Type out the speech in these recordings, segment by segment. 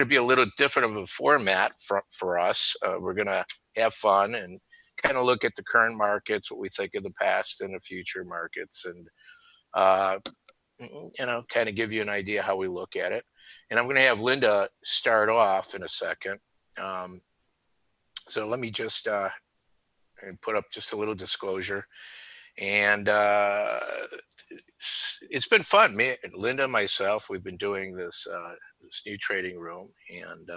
to be a little different of a format for us. We're going to have fun and kind of look at the current markets, what we think of the past and the future markets, and uh, kind of give you an idea how we look at it. And I'm going to have Linda start off in a second. Um, so let me just put up just a little disclosure. And it's been fun. Me, Linda, and myself, we've been doing this new trading room, and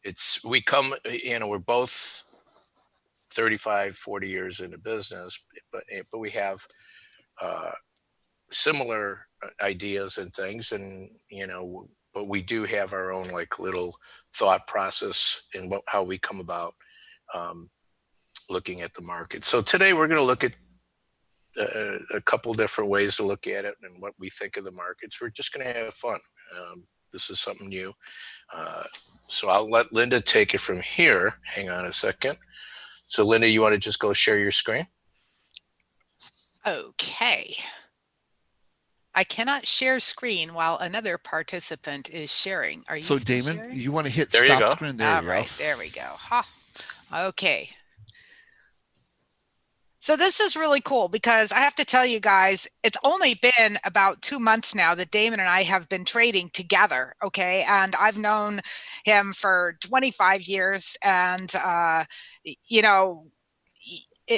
it's we come, we're both 35, 40 years into business, but we have uh, similar ideas and things, and but we do have our own like little thought process in how we come about um, looking at the market. So today we're going to look at a couple different ways to look at it and what we think of the markets. We're just going to have fun. This is something new. Uh, so I'll let Linda take it from here. Hang on a second. So Linda, you want to just go share your screen? Okay. I cannot share screen while another participant is sharing. Are you So still Damon, sharing? you want to hit There you stop go. screen? There All you go. right, there we go. Ha. Okay. So this is really cool because I have to tell you guys, it's only been about 2 months now that Damon and I have been trading together, okay? And I've known him for 25 years, and you know,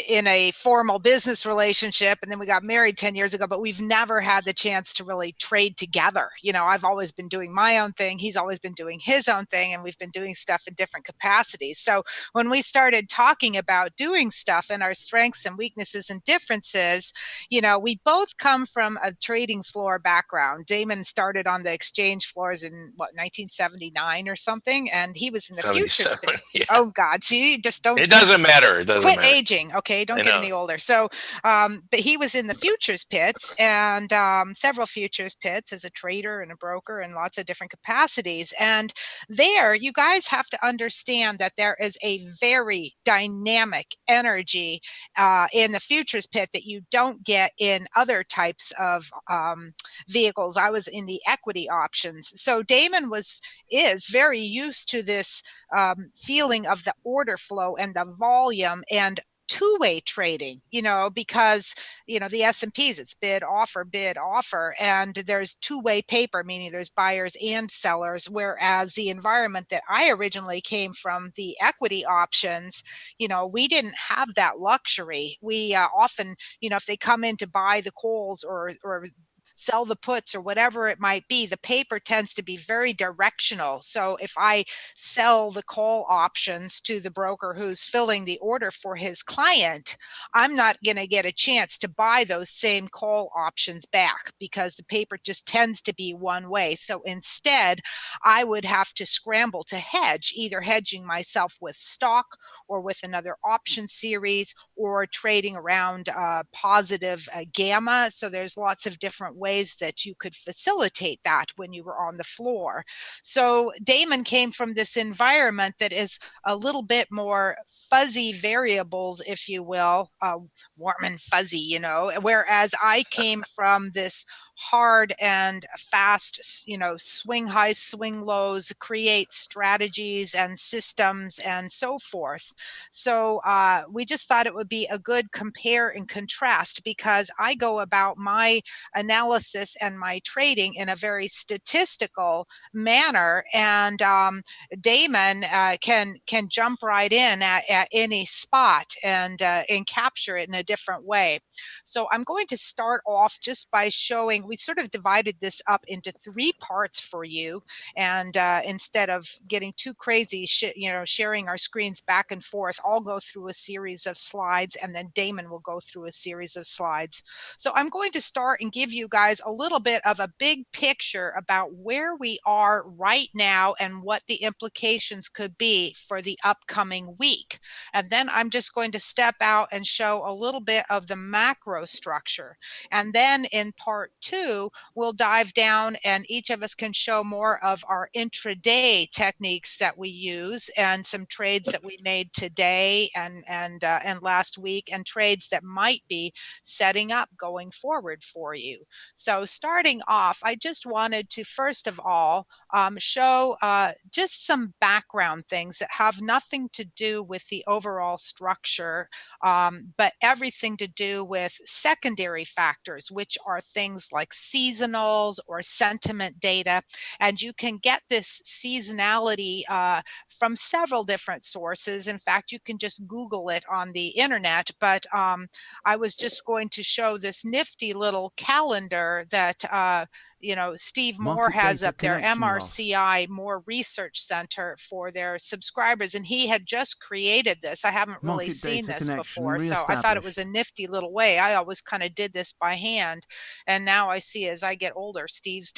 in a formal business relationship, and then we got married 10 years ago, but we've never had the chance to really trade together. I've always been doing my own thing, he's always been doing his own thing, and we've been doing stuff in different capacities. So when we started talking about doing stuff and our strengths and weaknesses and differences, we both come from a trading floor background. Damon started on the exchange floors in 1979 or something, and he was in the futures. Yeah. Oh God, see, just don't. It doesn't matter. It doesn't Quit matter. aging, okay? Don't get any older. So, but he was in the futures pits and several futures pits as a trader and a broker in lots of different capacities. And there, you guys have to understand that there is a very dynamic energy in the futures pit that you don't get in other types of vehicles. I was in the equity options. So Damon is very used to this feeling of the order flow and the volume and two-way trading, because the S&Ps, it's bid offer, and there's two-way paper, meaning there's buyers and sellers, whereas the environment that I originally came from, the equity options, we didn't have that luxury. We often, if they come in to buy the calls or sell the puts or whatever it might be, the paper tends to be very directional. So if I sell the call options to the broker who's filling the order for his client, I'm not going to get a chance to buy those same call options back because the paper just tends to be one way. So instead, I would have to scramble to hedge, either hedging myself with stock or with another option series or trading around positive gamma. So there's lots of different ways that you could facilitate that when you were on the floor. So Damon came from this environment that is a little bit more fuzzy variables, if you will, warm and fuzzy, whereas I came from this hard and fast, swing highs, swing lows, create strategies and systems and so forth. So we just thought it would be a good compare and contrast because I go about my analysis and my trading in a very statistical manner, and Damon can jump right in at any spot and capture it in a different way. So I'm going to start off just by showing, we sort of divided this up into 3 parts for you, and instead of getting too crazy, sharing our screens back and forth, I'll go through a series of slides and then Damon will go through a series of slides. So I'm going to start and give you guys a little bit of a big picture about where we are right now and what the implications could be for the upcoming week. And then I'm just going to step out and show a little bit of the macro structure. And then in part 2, 2, we'll dive down and each of us can show more of our intraday techniques that we use and some trades that we made today and last week, and trades that might be setting up going forward for you. So starting off, I just wanted to first of all show just some background things that have nothing to do with the overall structure, but everything to do with secondary factors, which are things like seasonals or sentiment data. And you can get this seasonality from several different sources. In fact, you can just Google it on the internet. But I was just going to show this nifty little calendar that Steve Moore has up there, MRCI, Moore Research Center, for their subscribers. And he had just created this. I haven't really seen this before, so I thought it was a nifty little way. I always kind of did this by hand. And now I see as I get older, Steve's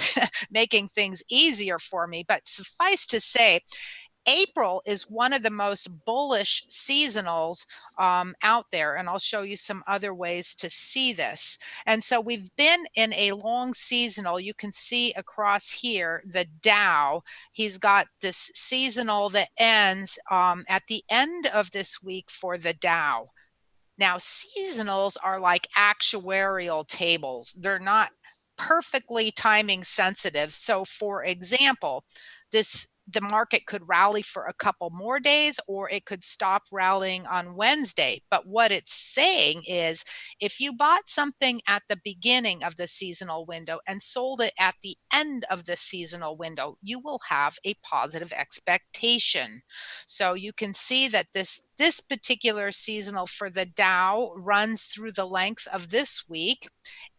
making things easier for me. But suffice to say, April is one of the most bullish seasonals out there, and I'll show you some other ways to see this. And so we've been in a long seasonal. You can see across here the Dow. He's got this seasonal that ends at the end of this week for the Dow. Now, seasonals are like actuarial tables. They're not perfectly timing sensitive. So for example, the market could rally for a couple more days, or it could stop rallying on Wednesday. But what it's saying is, if you bought something at the beginning of the seasonal window and sold it at the end of the seasonal window, you will have a positive expectation. So you can see that this particular seasonal for the Dow runs through the length of this week.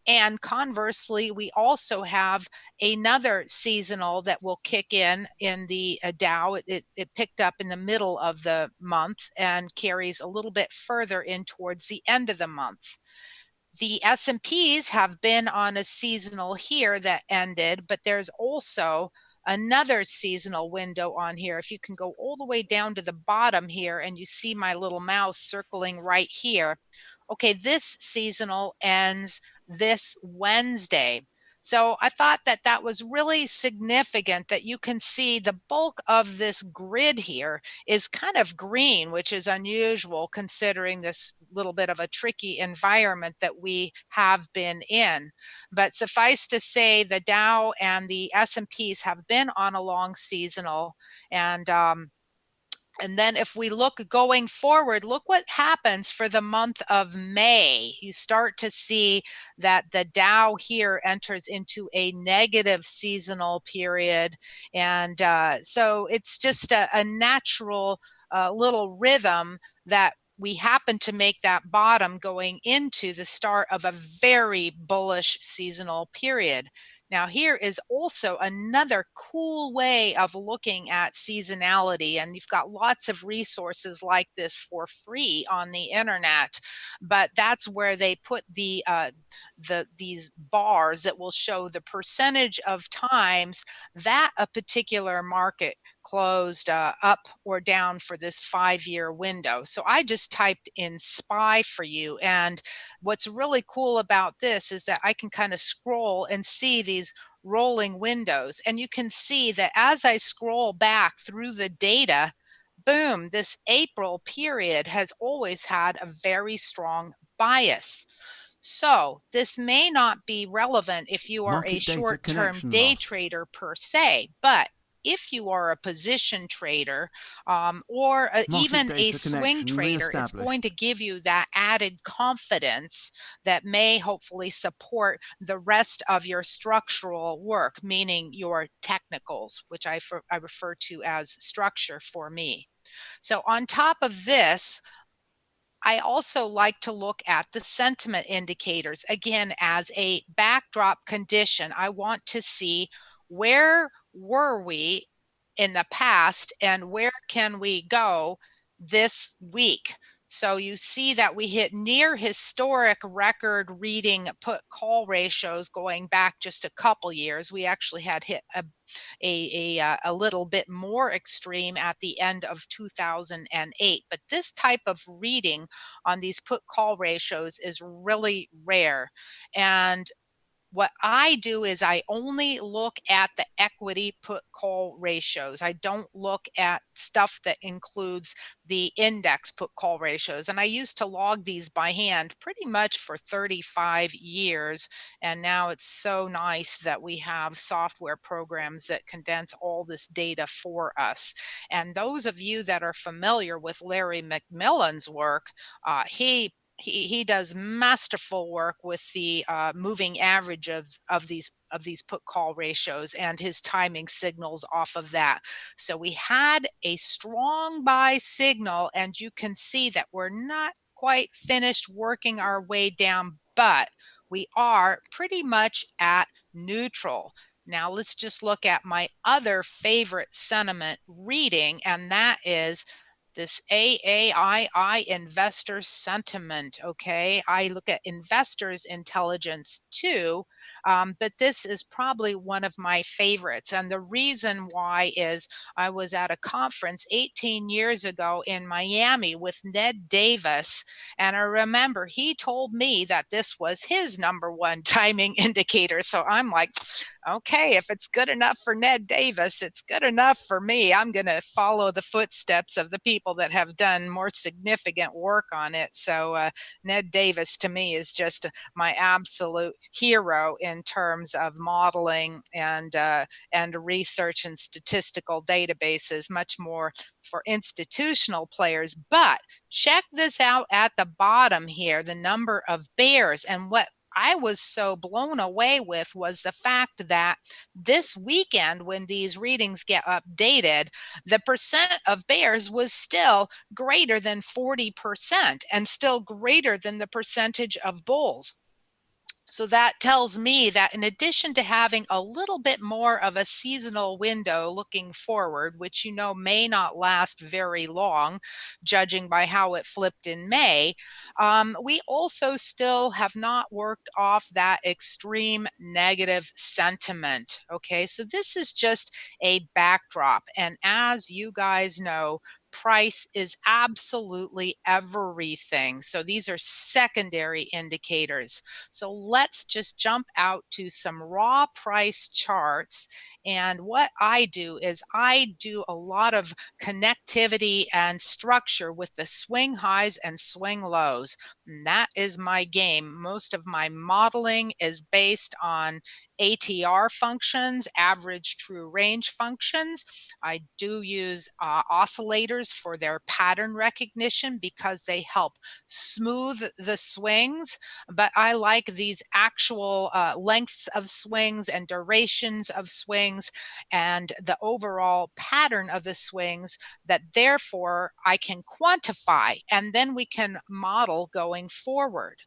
And conversely, we also have another seasonal that will kick in the Dow. It picked up in the middle of the month and carries a little bit further in towards the end of the month. The S&Ps have been on a seasonal here that ended, but there's also another seasonal window on here. If you can go all the way down to the bottom here and you see my little mouse circling right here. Okay, this seasonal ends this Wednesday. So I thought that that was really significant, that you can see the bulk of this grid here is kind of green, which is unusual considering this little bit of a tricky environment that we have been in. But suffice to say, the Dow and the S&Ps have been on a long seasonal, and then if we look going forward, look what happens for the month of May. You start to see that the Dow here enters into a negative seasonal period. And so it's just a natural little rhythm that we happen to make that bottom going into the start of a very bullish seasonal period. Now, here is also another cool way of looking at seasonality, and you've got lots of resources like this for free on the internet, but that's where they put these bars that will show the percentage of times that a particular market closed up or down for this 5-year window. So I just typed in SPY for you, and what's really cool about this is that I can kind of scroll and see these rolling windows, and you can see that as I scroll back through the data, boom, this April period has always had a very strong bias. So this may not be relevant if you are a short-term day trader per se, but if you are a position trader or even a swing trader, it's going to give you that added confidence that may hopefully support the rest of your structural work, meaning your technicals, which I refer to as structure for me. So on top of this, I also like to look at the sentiment indicators, again, as a backdrop condition. I want to see where were we in the past and where can we go this week. So you see that we hit near historic record reading put call ratios going back just a couple years. We actually had hit a little bit more extreme at the end of 2008. But this type of reading on these put call ratios is really rare. And what I do is I only look at the equity put call ratios. I don't look at stuff that includes the index put call ratios. And I used to log these by hand pretty much for 35 years. And now it's so nice that we have software programs that condense all this data for us. And those of you that are familiar with Larry McMillan's work, he does masterful work with the moving average of these put call ratios and his timing signals off of that. So we had a strong buy signal, and you can see that we're not quite finished working our way down, but we are pretty much at neutral. Now let's just look at my other favorite sentiment reading, and that is this Aai Investor Sentiment. Okay, I look at investors' intelligence too, but this is probably one of my favorites. And the reason why is I was at a conference 18 years ago in Miami with Ned Davis, and I remember he told me that this was his number one timing indicator. So I'm like, okay, if it's good enough for Ned Davis, it's good enough for me. I'm going to follow the footsteps of the people that have done more significant work on it. So Ned Davis to me is just my absolute hero in terms of modeling and research and statistical databases, much more for institutional players. But check this out at the bottom here, the number of bears. And what I was so blown away with was the fact that this weekend, when these readings get updated, the percent of bears was still greater than 40% and still greater than the percentage of bulls. So that tells me that in addition to having a little bit more of a seasonal window looking forward, which may not last very long, judging by how it flipped in May, we also still have not worked off that extreme negative sentiment. Okay, so this is just a backdrop. And as you guys know, price is absolutely everything. So these are secondary indicators. So let's just jump out to some raw price charts. And what I do is I do a lot of connectivity and structure with the swing highs and swing lows. And that is my game. Most of my modeling is based on ATR functions, average true range functions. I do use oscillators for their pattern recognition because they help smooth the swings, but I like these actual lengths of swings and durations of swings and the overall pattern of the swings that therefore I can quantify, and then we can model going forward.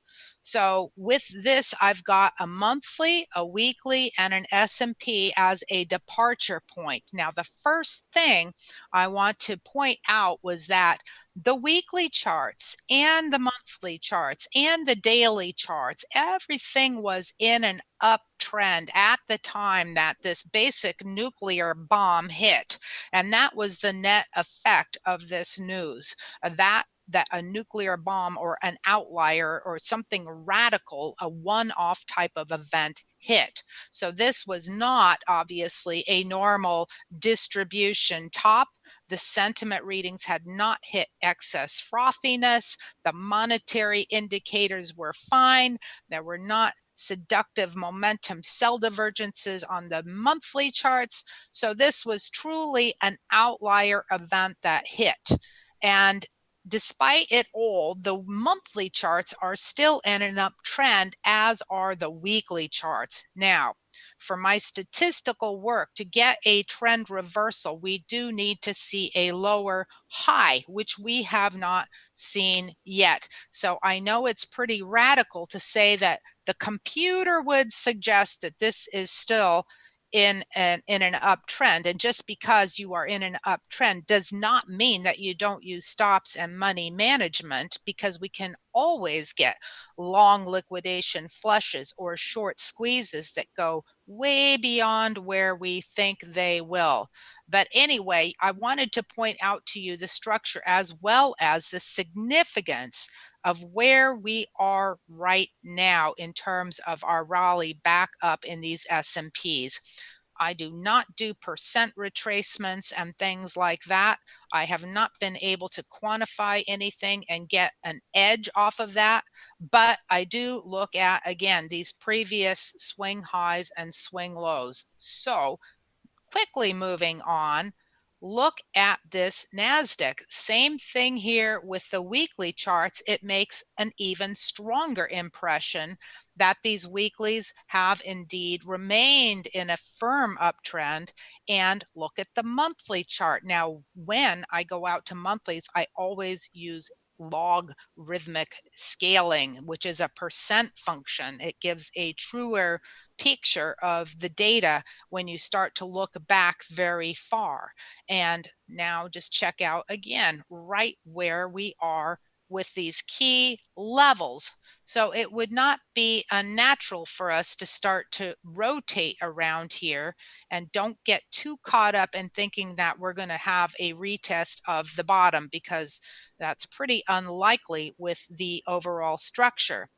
So with this, I've got a monthly, a weekly, and an S&P as a departure point. Now, the first thing I want to point out was that the weekly charts and the monthly charts and the daily charts, everything was in an uptrend at the time that this basic nuclear bomb hit. And that was the net effect of this news, that a nuclear bomb or an outlier or something radical, a one-off type of event hit. So this was not obviously a normal distribution top. The sentiment readings had not hit excess frothiness. The monetary indicators were fine. There were not seductive momentum sell divergences on the monthly charts. So this was truly an outlier event that hit. And despite it all, the monthly charts are still in an uptrend, as are the weekly charts. Now, for my statistical work, to get a trend reversal, we do need to see a lower high, which we have not seen yet. So I know it's pretty radical to say that the computer would suggest that this is still in an uptrend, and just because you are in an uptrend does not mean that you don't use stops and money management, because we can always get long liquidation flushes or short squeezes that go way beyond where we think they will. But anyway, I wanted to point out to you the structure as well as the significance of where we are right now in terms of our rally back up in these S&Ps. I do not do percent retracements and things like that. I have not been able to quantify anything and get an edge off of that. But I do look at, again, these previous swing highs and swing lows. So quickly moving on, look at this NASDAQ. Same thing here with the weekly charts. It makes an even stronger impression that these weeklies have indeed remained in a firm uptrend. And look at the monthly chart. Now, when I go out to monthlies, I always use logarithmic scaling, which is a percent function. It gives a truer picture of the data when you start to look back very far. And now just check out again right where we are with these key levels. So it would not be unnatural for us to start to rotate around here, and don't get too caught up in thinking that we're going to have a retest of the bottom, because that's pretty unlikely with the overall structure.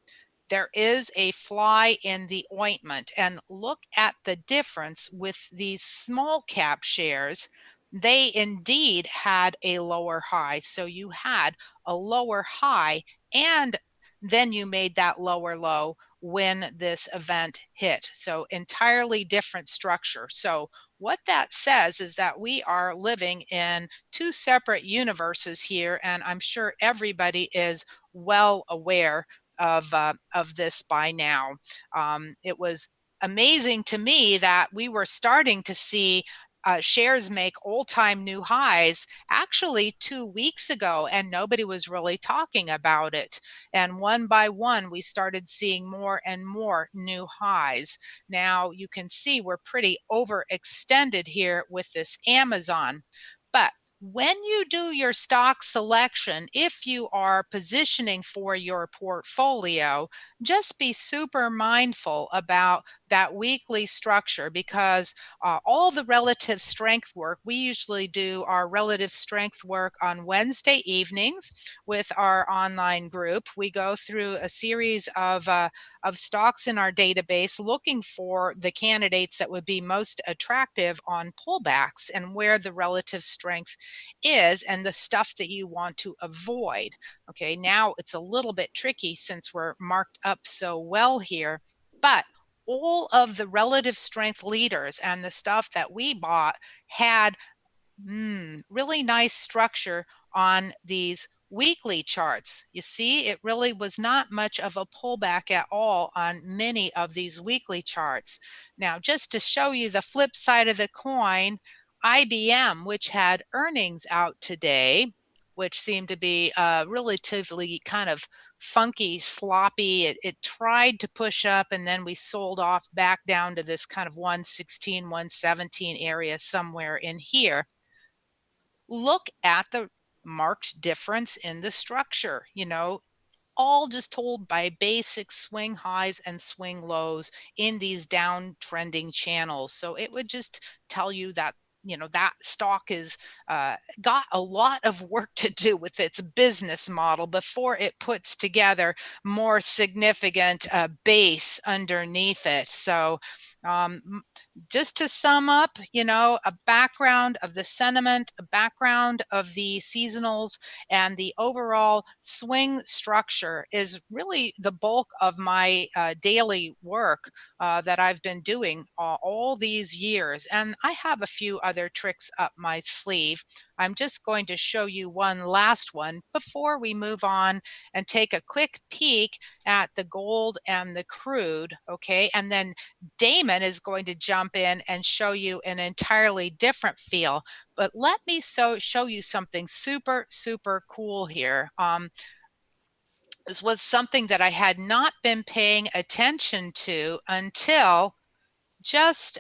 There is a fly in the ointment, and look at the difference with these small cap shares. They indeed had a lower high. So you had a lower high, and then you made that lower low when this event hit. So entirely different structure. So what that says is that we are living in two separate universes here, and I'm sure everybody is well aware of this by now. It was amazing to me that we were starting to see shares make all-time new highs actually 2 weeks ago, and nobody was really talking about it. And one by one, we started seeing more and more new highs. Now you can see we're pretty overextended here with this Amazon. But when you do your stock selection, if you are positioning for your portfolio, just be super mindful about that weekly structure, because all the relative strength work, we usually do our relative strength work on Wednesday evenings with our online group. We go through a series of stocks in our database looking for the candidates that would be most attractive on pullbacks and where the relative strength is and the stuff that you want to avoid. Okay, now it's a little bit tricky since we're marked up so well here, but all of the relative strength leaders and the stuff that we bought had really nice structure on these weekly charts. You see, it really was not much of a pullback at all on many of these weekly charts. Now, just to show you the flip side of the coin, IBM, which had earnings out today, which seemed to be relatively kind of funky, sloppy. It tried to push up, and then we sold off back down to this kind of 116, 117 area somewhere in here. Look at the marked difference in the structure, all just told by basic swing highs and swing lows in these downtrending channels. So it would just tell you that that stock is got a lot of work to do with its business model before it puts together more significant base underneath it. So just to sum up, a background of the sentiment, a background of the seasonals, and the overall swing structure is really the bulk of my daily work that I've been doing all these years. And I have a few other tricks up my sleeve. I'm just going to show you one last one before we move on and take a quick peek at the gold and the crude, okay? And then Damon is going to jump in and show you an entirely different feel. But let me show you something super, super cool here. This was something that I had not been paying attention to until just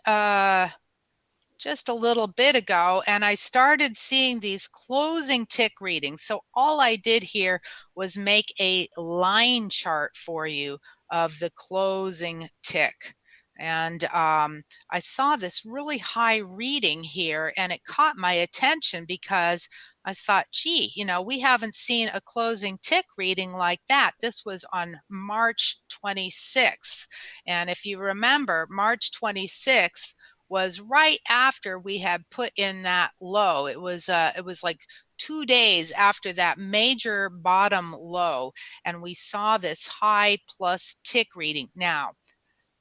just a little bit ago, and I started seeing these closing tick readings. So all I did here was make a line chart for you of the closing tick. And I saw this really high reading here, and it caught my attention because I thought, gee, we haven't seen a closing tick reading like that. This was on March 26th. And if you remember, March 26th was right after we had put in that low. It was like 2 days after that major bottom low, and we saw this high plus tick reading. Now,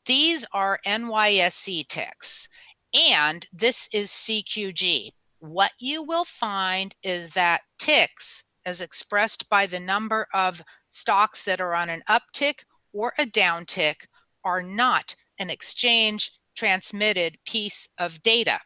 these are NYSE ticks, and this is CQG. What you will find is that ticks, as expressed by the number of stocks that are on an uptick or a downtick, are not an exchange transmitted piece of data.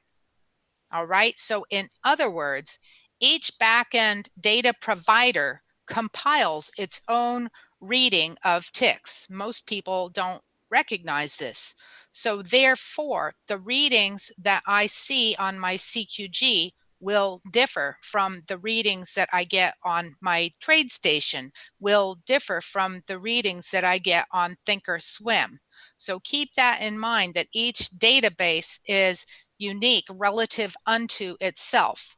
All right. So, in other words, each backend data provider compiles its own reading of ticks. Most people don't recognize this. So, therefore, the readings that I see on my CQG will differ from the readings that I get on my TradeStation, will differ from the readings that I get on Thinkorswim. So keep that in mind, that each database is unique relative unto itself.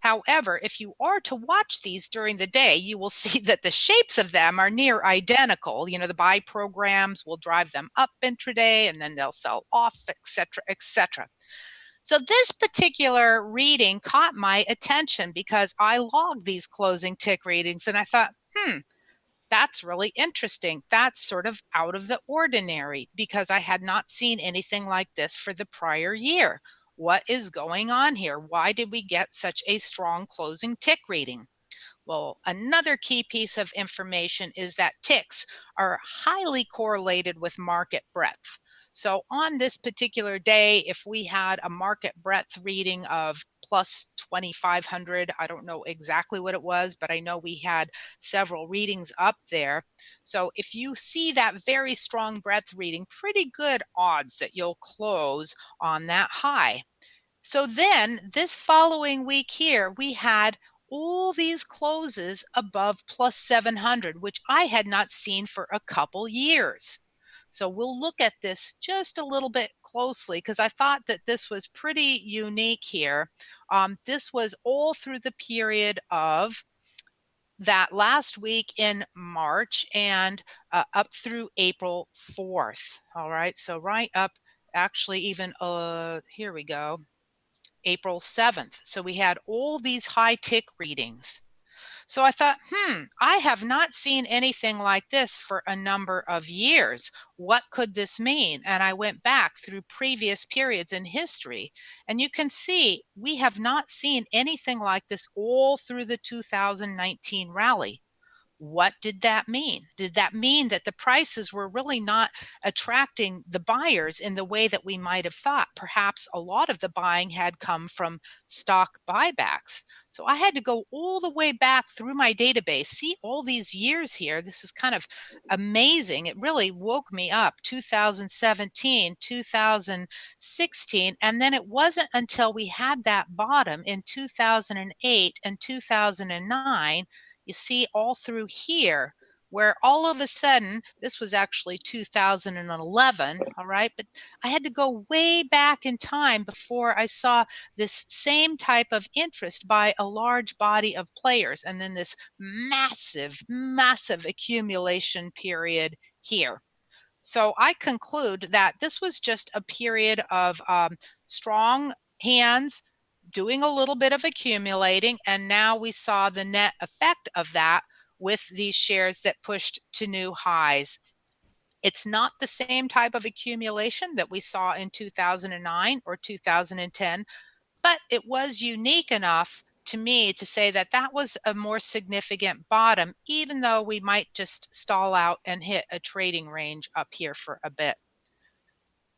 However, if you are to watch these during the day, you will see that the shapes of them are near identical. The buy programs will drive them up intraday and then they'll sell off, etc., etc. So this particular reading caught my attention because I logged these closing tick readings and I thought, that's really interesting. That's sort of out of the ordinary because I had not seen anything like this for the prior year. What is going on here? Why did we get such a strong closing tick reading? Well, another key piece of information is that ticks are highly correlated with market breadth. So on this particular day, if we had a market breadth reading of plus 2,500, I don't know exactly what it was, but I know we had several readings up there. So if you see that very strong breadth reading, pretty good odds that you'll close on that high. So then this following week here, we had all these closes above plus 700, which I had not seen for a couple years. So we'll look at this just a little bit closely because I thought that this was pretty unique here. This was all through the period of that last week in March and up through April 4th. All right, so right up, actually even, here we go, April 7th. So we had all these high tick readings. So I thought, I have not seen anything like this for a number of years. What could this mean? And I went back through previous periods in history, and you can see we have not seen anything like this all through the 2019 rally. What did that mean? Did that mean that the prices were really not attracting the buyers in the way that we might have thought? Perhaps a lot of the buying had come from stock buybacks. So I had to go all the way back through my database, see all these years here. This is kind of amazing. It really woke me up. 2017, 2016, and then it wasn't until we had that bottom in 2008 and 2009, you see all through here, where all of a sudden, this was actually 2011, all right, but I had to go way back in time before I saw this same type of interest by a large body of players, and then this massive, massive accumulation period here. So I conclude that this was just a period of strong hands doing a little bit of accumulating, and now we saw the net effect of that with these shares that pushed to new highs. It's not the same type of accumulation that we saw in 2009 or 2010, but it was unique enough to me to say that that was a more significant bottom, even though we might just stall out and hit a trading range up here for a bit.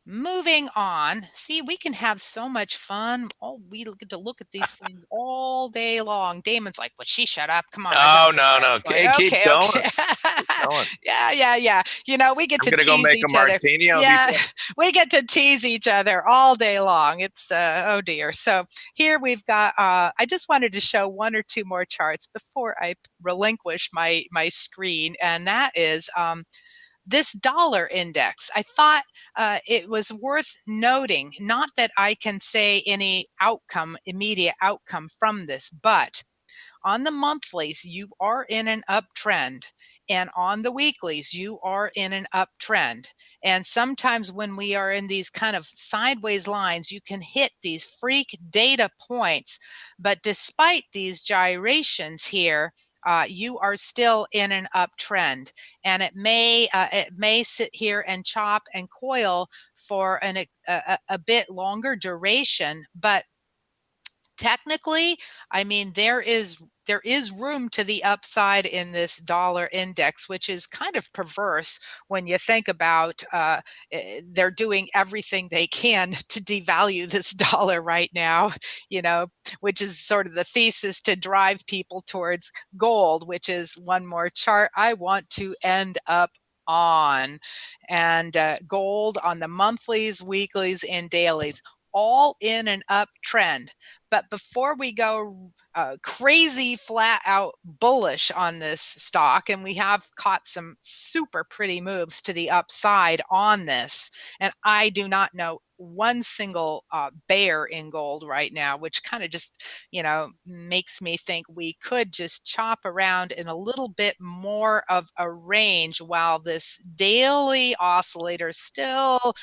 Moving on. See, we can have so much fun. Oh, we get to look at these things all day long. Damon's like, "Would she shut up? Come on, I No, better no, start no. going." Keep Okay, going. okay. Keep going. Yeah, yeah, yeah. We get I'm to gonna go tease make a each other. martini. I'll be Yeah, back. we get to tease each other all day long. It's oh dear. So here we've got. I just wanted to show one or two more charts before I relinquish my screen, and that is this dollar index, I thought it was worth noting, not that I can say any immediate outcome from this, but on the monthlies, you are in an uptrend. And on the weeklies, you are in an uptrend. And sometimes when we are in these kind of sideways lines, you can hit these freak data points. But despite these gyrations here, you are still in an uptrend, and it may sit here and chop and coil for a bit longer duration, but technically, I mean, there is room to the upside in this dollar index, which is kind of perverse when you think about they're doing everything they can to devalue this dollar right now, you know, which is sort of the thesis to drive people towards gold, which is one more chart I want to end up on. And gold on the monthlies, weeklies, and dailies, all in an uptrend. But before we go crazy flat out bullish on this stock, and we have caught some super pretty moves to the upside on this, and I do not know one single bear in gold right now, which kind of just, makes me think we could just chop around in a little bit more of a range while this daily oscillator still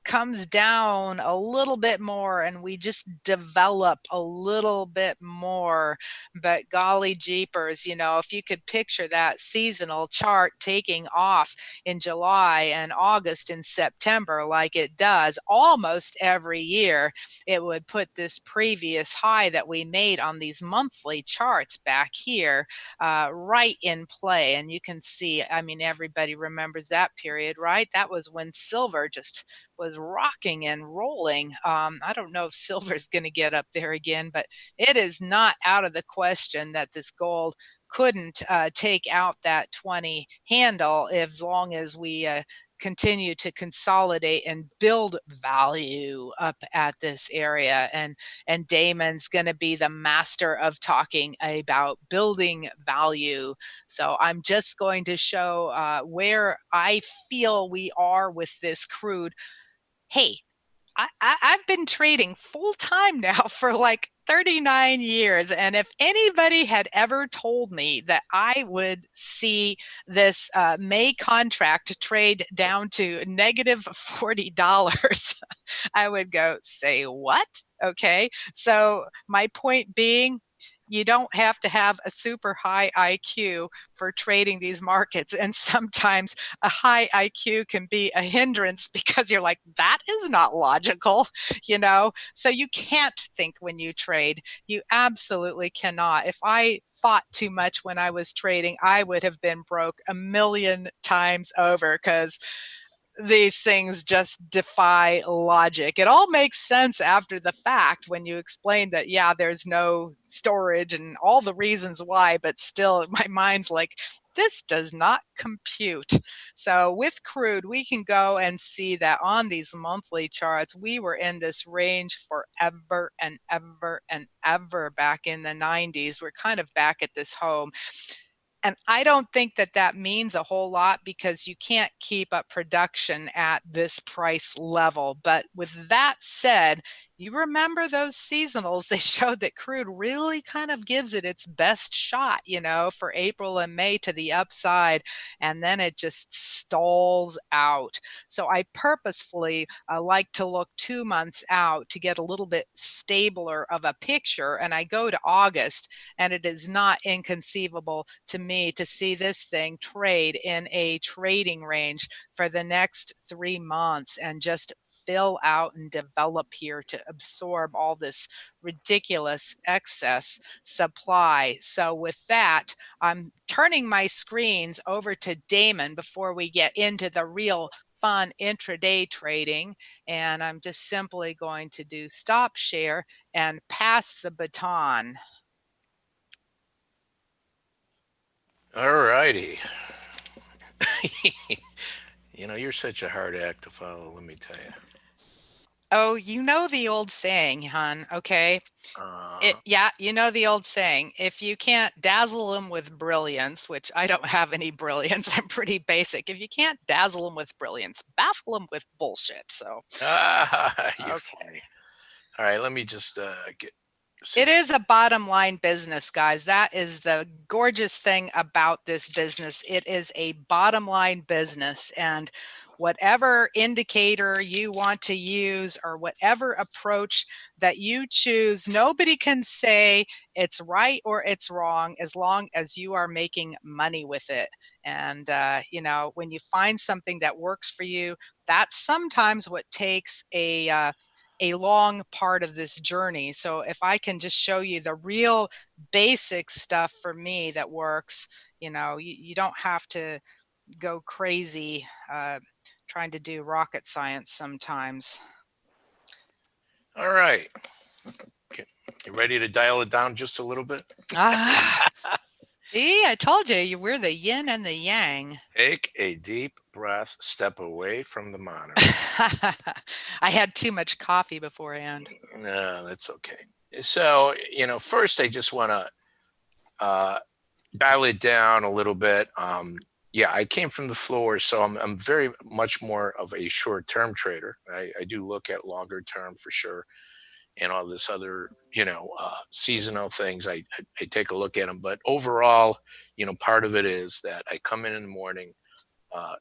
comes down a little bit more and we just develop a little bit more. But golly jeepers, if you could picture that seasonal chart taking off in July and August and September like it does almost every year, it would put this previous high that we made on these monthly charts back here right in play. And you can see, I mean, everybody remembers that period, right? That was when silver just was rocking and rolling. I don't know if silver's going to get up there again, but it is not out of the question that this gold couldn't take out that 20 handle as long as we continue to consolidate and build value up at this area. And Damon's going to be the master of talking about building value. So I'm just going to show where I feel we are with this crude. Hey, I've been trading full time now for like 39 years. And if anybody had ever told me that I would see this May contract trade down to negative $40, I would go, say what? Okay. So my point being, you don't have to have a super high IQ for trading these markets. And sometimes a high IQ can be a hindrance because you're like, that is not logical, So you can't think when you trade. You absolutely cannot. If I thought too much when I was trading, I would have been broke a million times over because these things just defy logic. It all makes sense after the fact when you explain that, yeah, there's no storage and all the reasons why, but still my mind's like, this does not compute. So with crude, we can go and see that on these monthly charts, we were in this range forever and ever and ever back in the 90s. We're kind of back at this home. And I don't think that that means a whole lot because you can't keep up production at this price level. But with that said, you remember those seasonals, they showed that crude really kind of gives it its best shot, for April and May to the upside, and then it just stalls out. So I purposefully like to look 2 months out to get a little bit stabler of a picture. And I go to August, and it is not inconceivable to me to see this thing trade in a trading range for the next 3 months and just fill out and develop here to absorb all this ridiculous excess supply. So with that, I'm turning my screens over to Damon before we get into the real fun intraday trading. And I'm just simply going to do stop share and pass the baton. All righty. You're such a hard act to follow, let me tell you. Oh, you know the old saying, hon, okay? Uh, Yeah, you know the old saying, if you can't dazzle them with brilliance, which I don't have any brilliance, I'm pretty basic. If you can't dazzle them with brilliance, baffle them with bullshit. So, you're okay. funny. All right, let me just get It situated. is a bottom line business, guys. That is the gorgeous thing about this business. It is a bottom line business. And whatever indicator you want to use or whatever approach that you choose, nobody can say it's right or it's wrong as long as you are making money with it. And, when you find something that works for you, that's sometimes what takes a long part of this journey. So if I can just show you the real basic stuff for me that works, you don't have to go crazy trying to do rocket science sometimes. All right. Okay. You ready to dial it down just a little bit? Ah, see, I told you, we're the yin and the yang. Take a deep breath, step away from the monitor. I had too much coffee beforehand. No, that's okay. So, first I just want to uh, dial it down a little bit. Yeah, I came from the floor, so I'm very much more of a short-term trader. I do look at longer term for sure, and all this other, seasonal things. I take a look at them, but overall, part of it is that I come in the morning uh,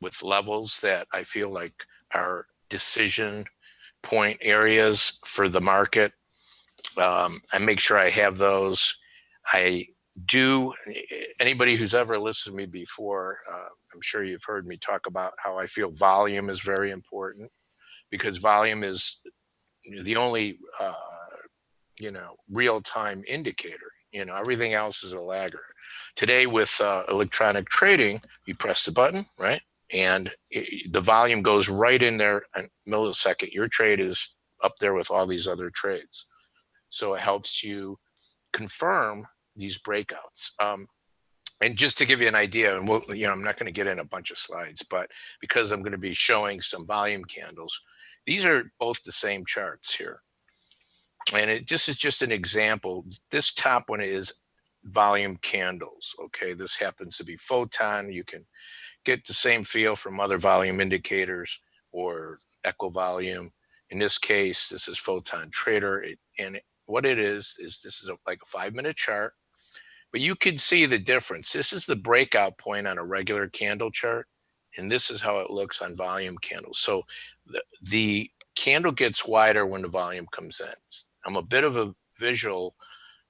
with levels that I feel like are decision point areas for the market. I make sure I have those. I do. Anybody who's ever listened to me before, I'm sure you've heard me talk about how I feel volume is very important, because volume is the only real time indicator. Everything else is a laggard. Today with electronic trading, you press the button, right? And the volume goes right in there in a millisecond. Your trade is up there with all these other trades. So it helps you confirm these breakouts. And just to give you an idea, and I'm not going to get in a bunch of slides, but because I'm going to be showing some volume candles, these are both the same charts here. And it just is just an example. This top one is volume candles. Okay, this happens to be photon. You can get the same feel from other volume indicators or echo volume. In this case, this is photon trader. What it is this is like a 5-minute chart, but you can see the difference. This is the breakout point on a regular candle chart, and this is how it looks on volume candles. So the candle gets wider when the volume comes in. I'm a bit of a visual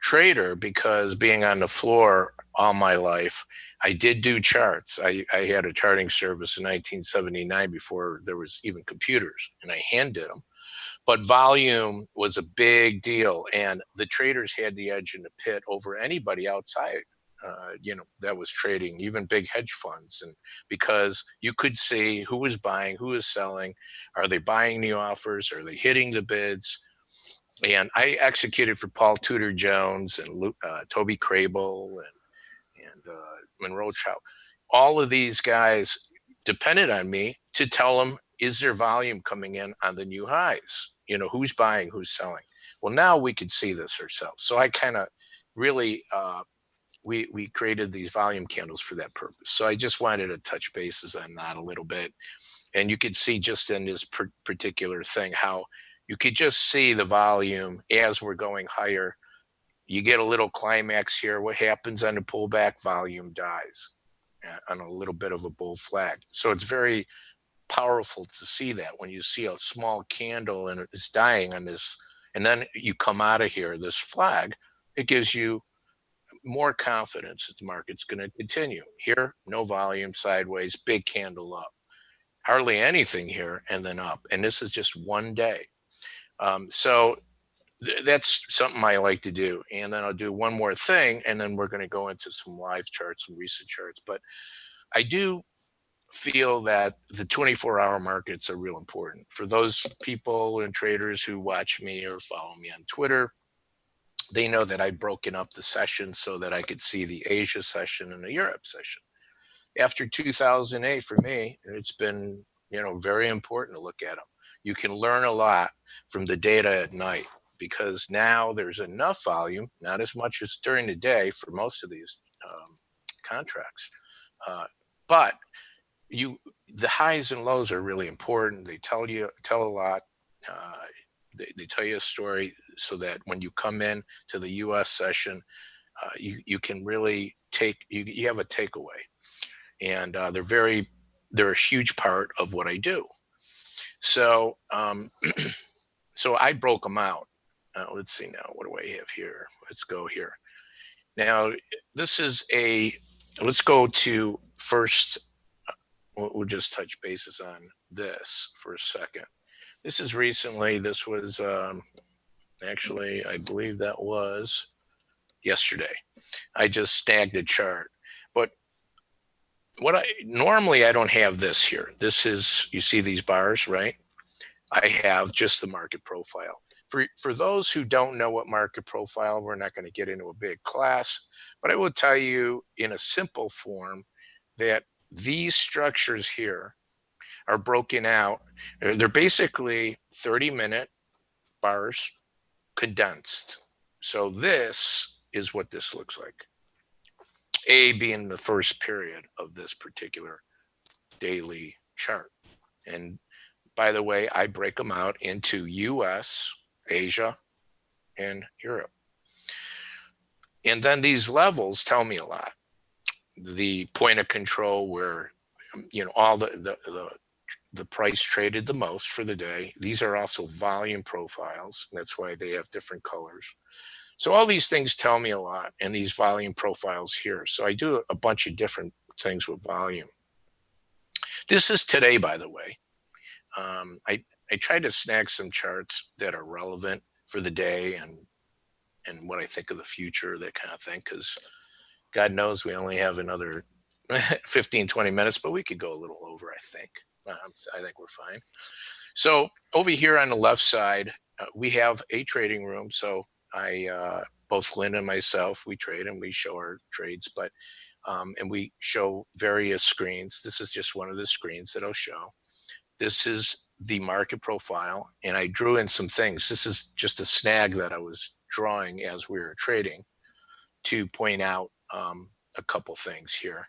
trader because being on the floor all my life, I did do charts. I had a charting service in 1979 before there was even computers, and I hand did them. But volume was a big deal, and the traders had the edge in the pit over anybody outside. That was trading, even big hedge funds, and because you could see who was buying, who was selling, are they buying the offers, are they hitting the bids? And I executed for Paul Tudor Jones and Toby Crable and Monroe Chow. All of these guys depended on me to tell them, is there volume coming in on the new highs? Who's buying, who's selling? Well, now we could see this ourselves. So I kind of really, we created these volume candles for that purpose. So I just wanted to touch bases on that a little bit. And you could see just in this particular thing how you could just see the volume as we're going higher. You get a little climax here. What happens on the pullback? Volume dies on a little bit of a bull flag. So it's very powerful to see that when you see a small candle and it's dying on this, and then you come out of here, this flag, it gives you more confidence that the market's going to continue. Here, no volume, sideways, big candle up. Hardly anything here, and then up. And this is just one day. So that's something I like to do. And then I'll do one more thing, and then we're going to go into some live charts, some recent charts. But I do feel that the 24-hour markets are real important for those people and traders who watch me or follow me on Twitter. They know that I've broken up the sessions so that I could see the Asia session and the Europe session. After 2008, for me, it's been very important to look at them. you can learn a lot from the data at night, because now there's enough volume, not as much as during the day for most of these contracts. But the highs and lows are really important. They tell a lot. They tell you a story so that when you come in to the U.S. session, you can really you have a takeaway, and they're a huge part of what I do. So so I broke them out. Let's see now. What do I have here? Let's go here. Now this is let's go to first. We'll just touch bases on this for a second. This is recently. This was actually, I believe that was yesterday. I just snagged a chart, but normally I don't have this here. This is, you see these bars, right? I have just the market profile. For those who don't know what market profile, we're not going to get into a big class, but I will tell you in a simple form that these structures here are broken out. They're basically 30-minute bars condensed. So this is what this looks like. A being the first period of this particular daily chart. And by the way, I break them out into US, Asia, and Europe. And then these levels tell me a lot. The point of control where, all the price traded the most for the day. These are also volume profiles. That's why they have different colors. So all these things tell me a lot, and these volume profiles here. So I do a bunch of different things with volume. This is today, by the way. I try to snag some charts that are relevant for the day and what I think of the future, that kind of thing, because God knows we only have another 15, 20 minutes, but we could go a little over, I think. I think we're fine. So over here on the left side, we have a trading room. So both Lynn and myself, we trade and we show our trades, but and we show various screens. This is just one of the screens that I'll show. This is the market profile, and I drew in some things. This is just a snag that I was drawing as we were trading to point out a couple things here.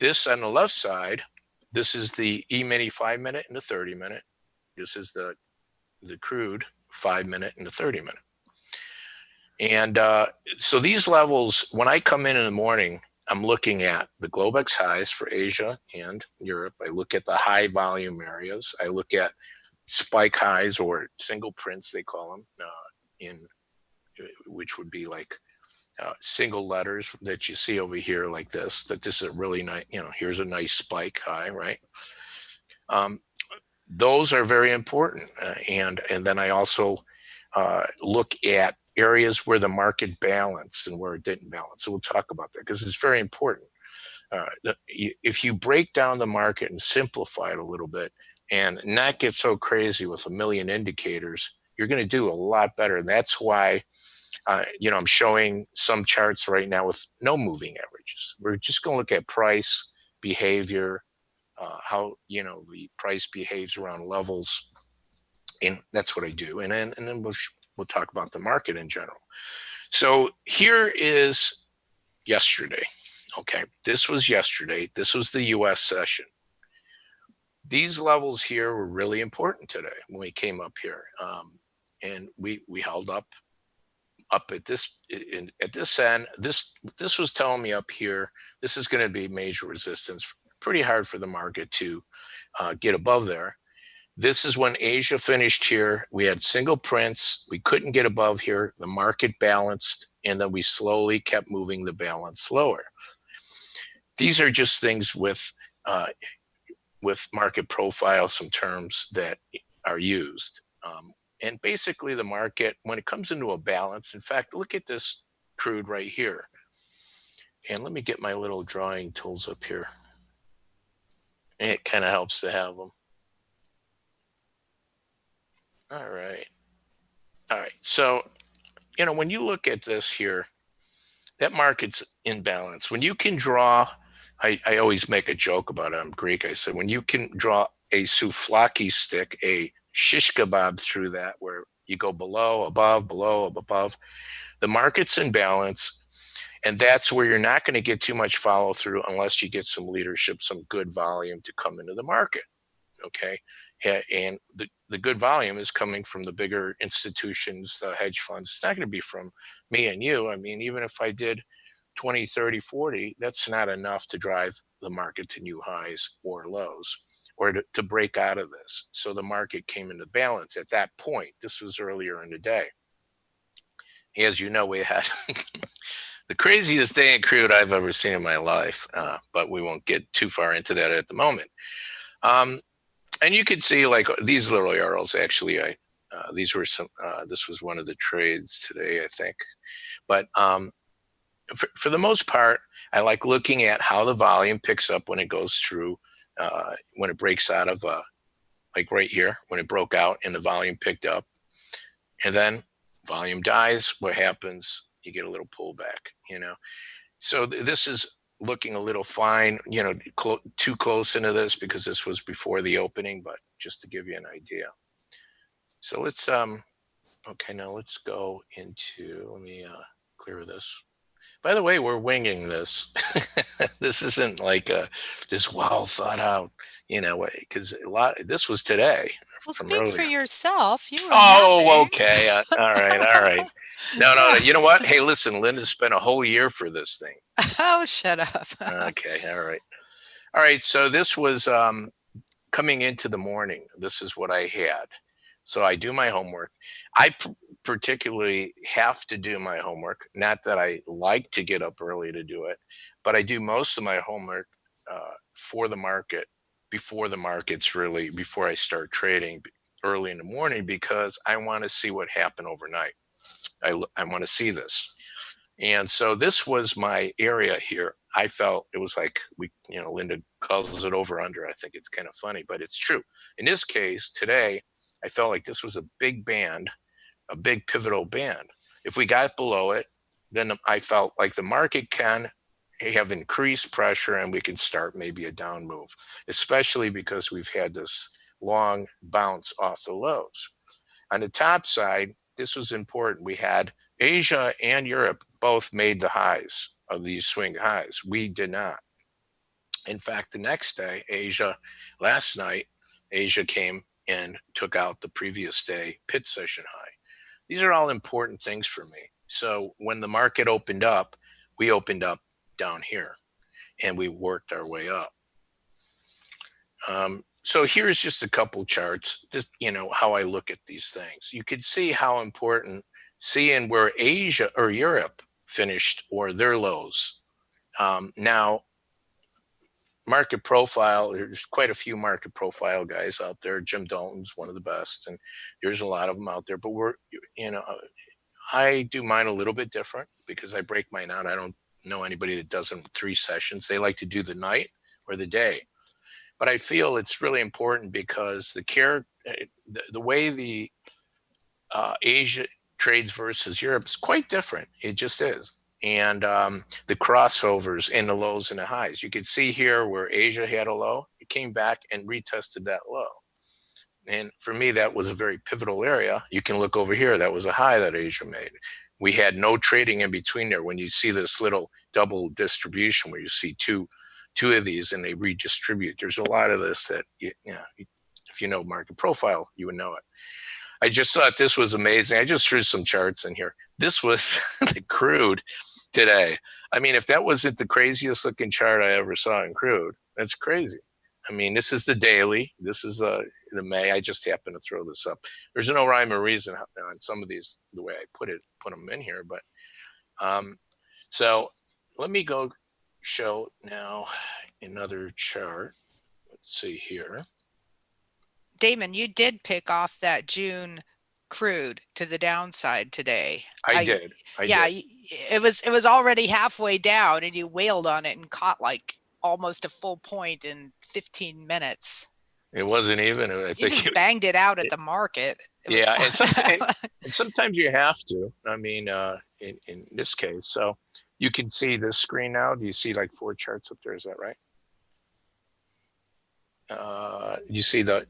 This on the left side, this is the E-mini 5-minute and the 30-minute. This is the crude 5-minute and the 30-minute. And so these levels, when I come in the morning, I'm looking at the Globex highs for Asia and Europe. I look at the high volume areas. I look at spike highs, or single prints, they call them, which would be like single letters that you see over here, like this, that this is a really nice, here's a nice spike high, right? Those are very important. And then I also look at areas where the market balanced and where it didn't balance. So we'll talk about that because it's very important. If you break down the market and simplify it a little bit and not get so crazy with a million indicators, you're going to do a lot better. And that's why, I'm showing some charts right now with no moving averages. We're just going to look at price behavior, how, the price behaves around levels. And that's what I do. And then we'll talk about the market in general. So here is yesterday. Okay, this was yesterday. This was the US session. These levels here were really important today when we came up here. And we held up at this end. This was telling me up here, this is going to be major resistance. Pretty hard for the market to get above there. This is when Asia finished here. We had single prints. We couldn't get above here. The market balanced, and then we slowly kept moving the balance lower. These are just things with market profile, some terms that are used. And basically the market, when it comes into a balance, in fact, look at this crude right here. And let me get my little drawing tools up here. And it kind of helps to have them. All right. So, when you look at this here, that market's in balance. When you can draw, I always make a joke about it. I'm Greek. I said, when you can draw a souvlaki stick, a shish kebab through that, where you go below, above, below, above. The market's in balance, and that's where you're not going to get too much follow through unless you get some leadership, some good volume to come into the market. Okay. And the good volume is coming from the bigger institutions, the hedge funds. It's not going to be from me and you. I mean, even if I did 20, 30, 40, that's not enough to drive the market to new highs or lows, or to break out of this. So the market came into balance at that point. This was earlier in the day. As you know, we had the craziest day in crude I've ever seen in my life, but we won't get too far into that at the moment. And you could see like these little arrows. Actually, these were some. This was one of the trades today, I think. But for the most part, I like looking at how the volume picks up when it goes through, when it breaks out of, like right here, when it broke out and the volume picked up, and then volume dies. What happens? You get a little pullback. So this is looking a little fine, too close into this because this was before the opening, but just to give you an idea. So let's okay, now let's go into, let me clear this. By the way, we're winging this. This isn't like this well thought out, way, because this was today Well, from speak for earlier. yourself. You were Oh, napping. okay. All right. All right. No, no, no. You know what? Hey, listen, Linda spent a whole year for this thing. Oh, shut up. Okay. All right. All right. So this was coming into the morning. This is what I had. So I do my homework. I particularly have to do my homework. Not that I like to get up early to do it, but I do most of my homework for the market before the market's really, before I start trading early in the morning, because I want to see what happened overnight. I want to see this. And so this was my area here. I felt it was like Linda calls it over under. I think it's kind of funny, but it's true. In this case, today, I felt like this was a big band, a big pivotal band. If we got below it, then I felt like the market can have increased pressure and we can start maybe a down move, especially because we've had this long bounce off the lows. On the top side, this was important. We had Asia and Europe both made the highs of these swing highs. We did not. In fact, the next day, last night, Asia came and took out the previous day pit session high. These are all important things for me. So when the market opened up, we opened up down here and we worked our way up. So here's just a couple charts, just, how I look at these things. You could see how important seeing where Asia or Europe finished or their lows. Now, market profile, there's quite a few market profile guys out there. Jim Dalton's one of the best, and there's a lot of them out there. But I do mine a little bit different because I break mine out. I don't know anybody that does them 3 sessions. They like to do the night or the day. But I feel it's really important because the way the Asia trades versus Europe is quite different. It just is. And the crossovers in the lows and the highs. You could see here where Asia had a low, it came back and retested that low. And for me, that was a very pivotal area. You can look over here. That was a high that Asia made. We had no trading in between there. When you see this little double distribution where you see two of these and they redistribute, there's a lot of this that, if you know market profile, you would know it. I just thought this was amazing. I just threw some charts in here. This was the crude today. I mean, if that wasn't the craziest looking chart I ever saw in crude, that's crazy. I mean, this is the daily. This is the May. I just happened to throw this up. There's no rhyme or reason on some of these, the way I put them in here. But so let me go show now another chart. Let's see here. Damon, you did pick off that June crude to the downside today. I did. It was already halfway down and you wailed on it and caught like almost a full point in 15 minutes. It wasn't even. I think you just banged it out at the market. And sometimes you have to. I mean, in this case, so you can see this screen now. Do you see like 4 charts up there? Is that right? You see the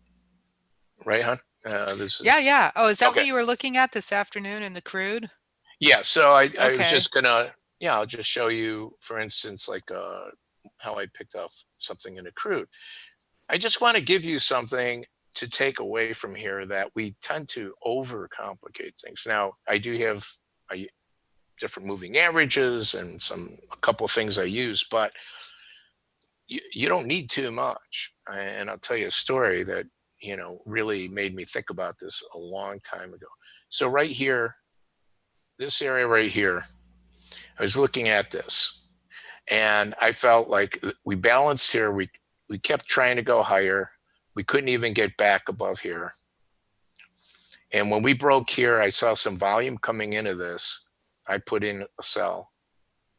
right, hon? This Yeah, is yeah. Oh, is that okay. what you were looking at this afternoon in the crude? Yeah, so I was Okay. just gonna, yeah, I'll just show you, for instance, like how I picked off something in a crude. I just want to give you something to take away from here, that we tend to overcomplicate things. Now, I do have a, different moving averages and a couple of things I use, but you don't need too much. And I'll tell you a story that, really made me think about this a long time ago. So right here, this area right here, I was looking at this and I felt like we balanced here. We kept trying to go higher. We couldn't even get back above here. And when we broke here, I saw some volume coming into this. I put in a sell,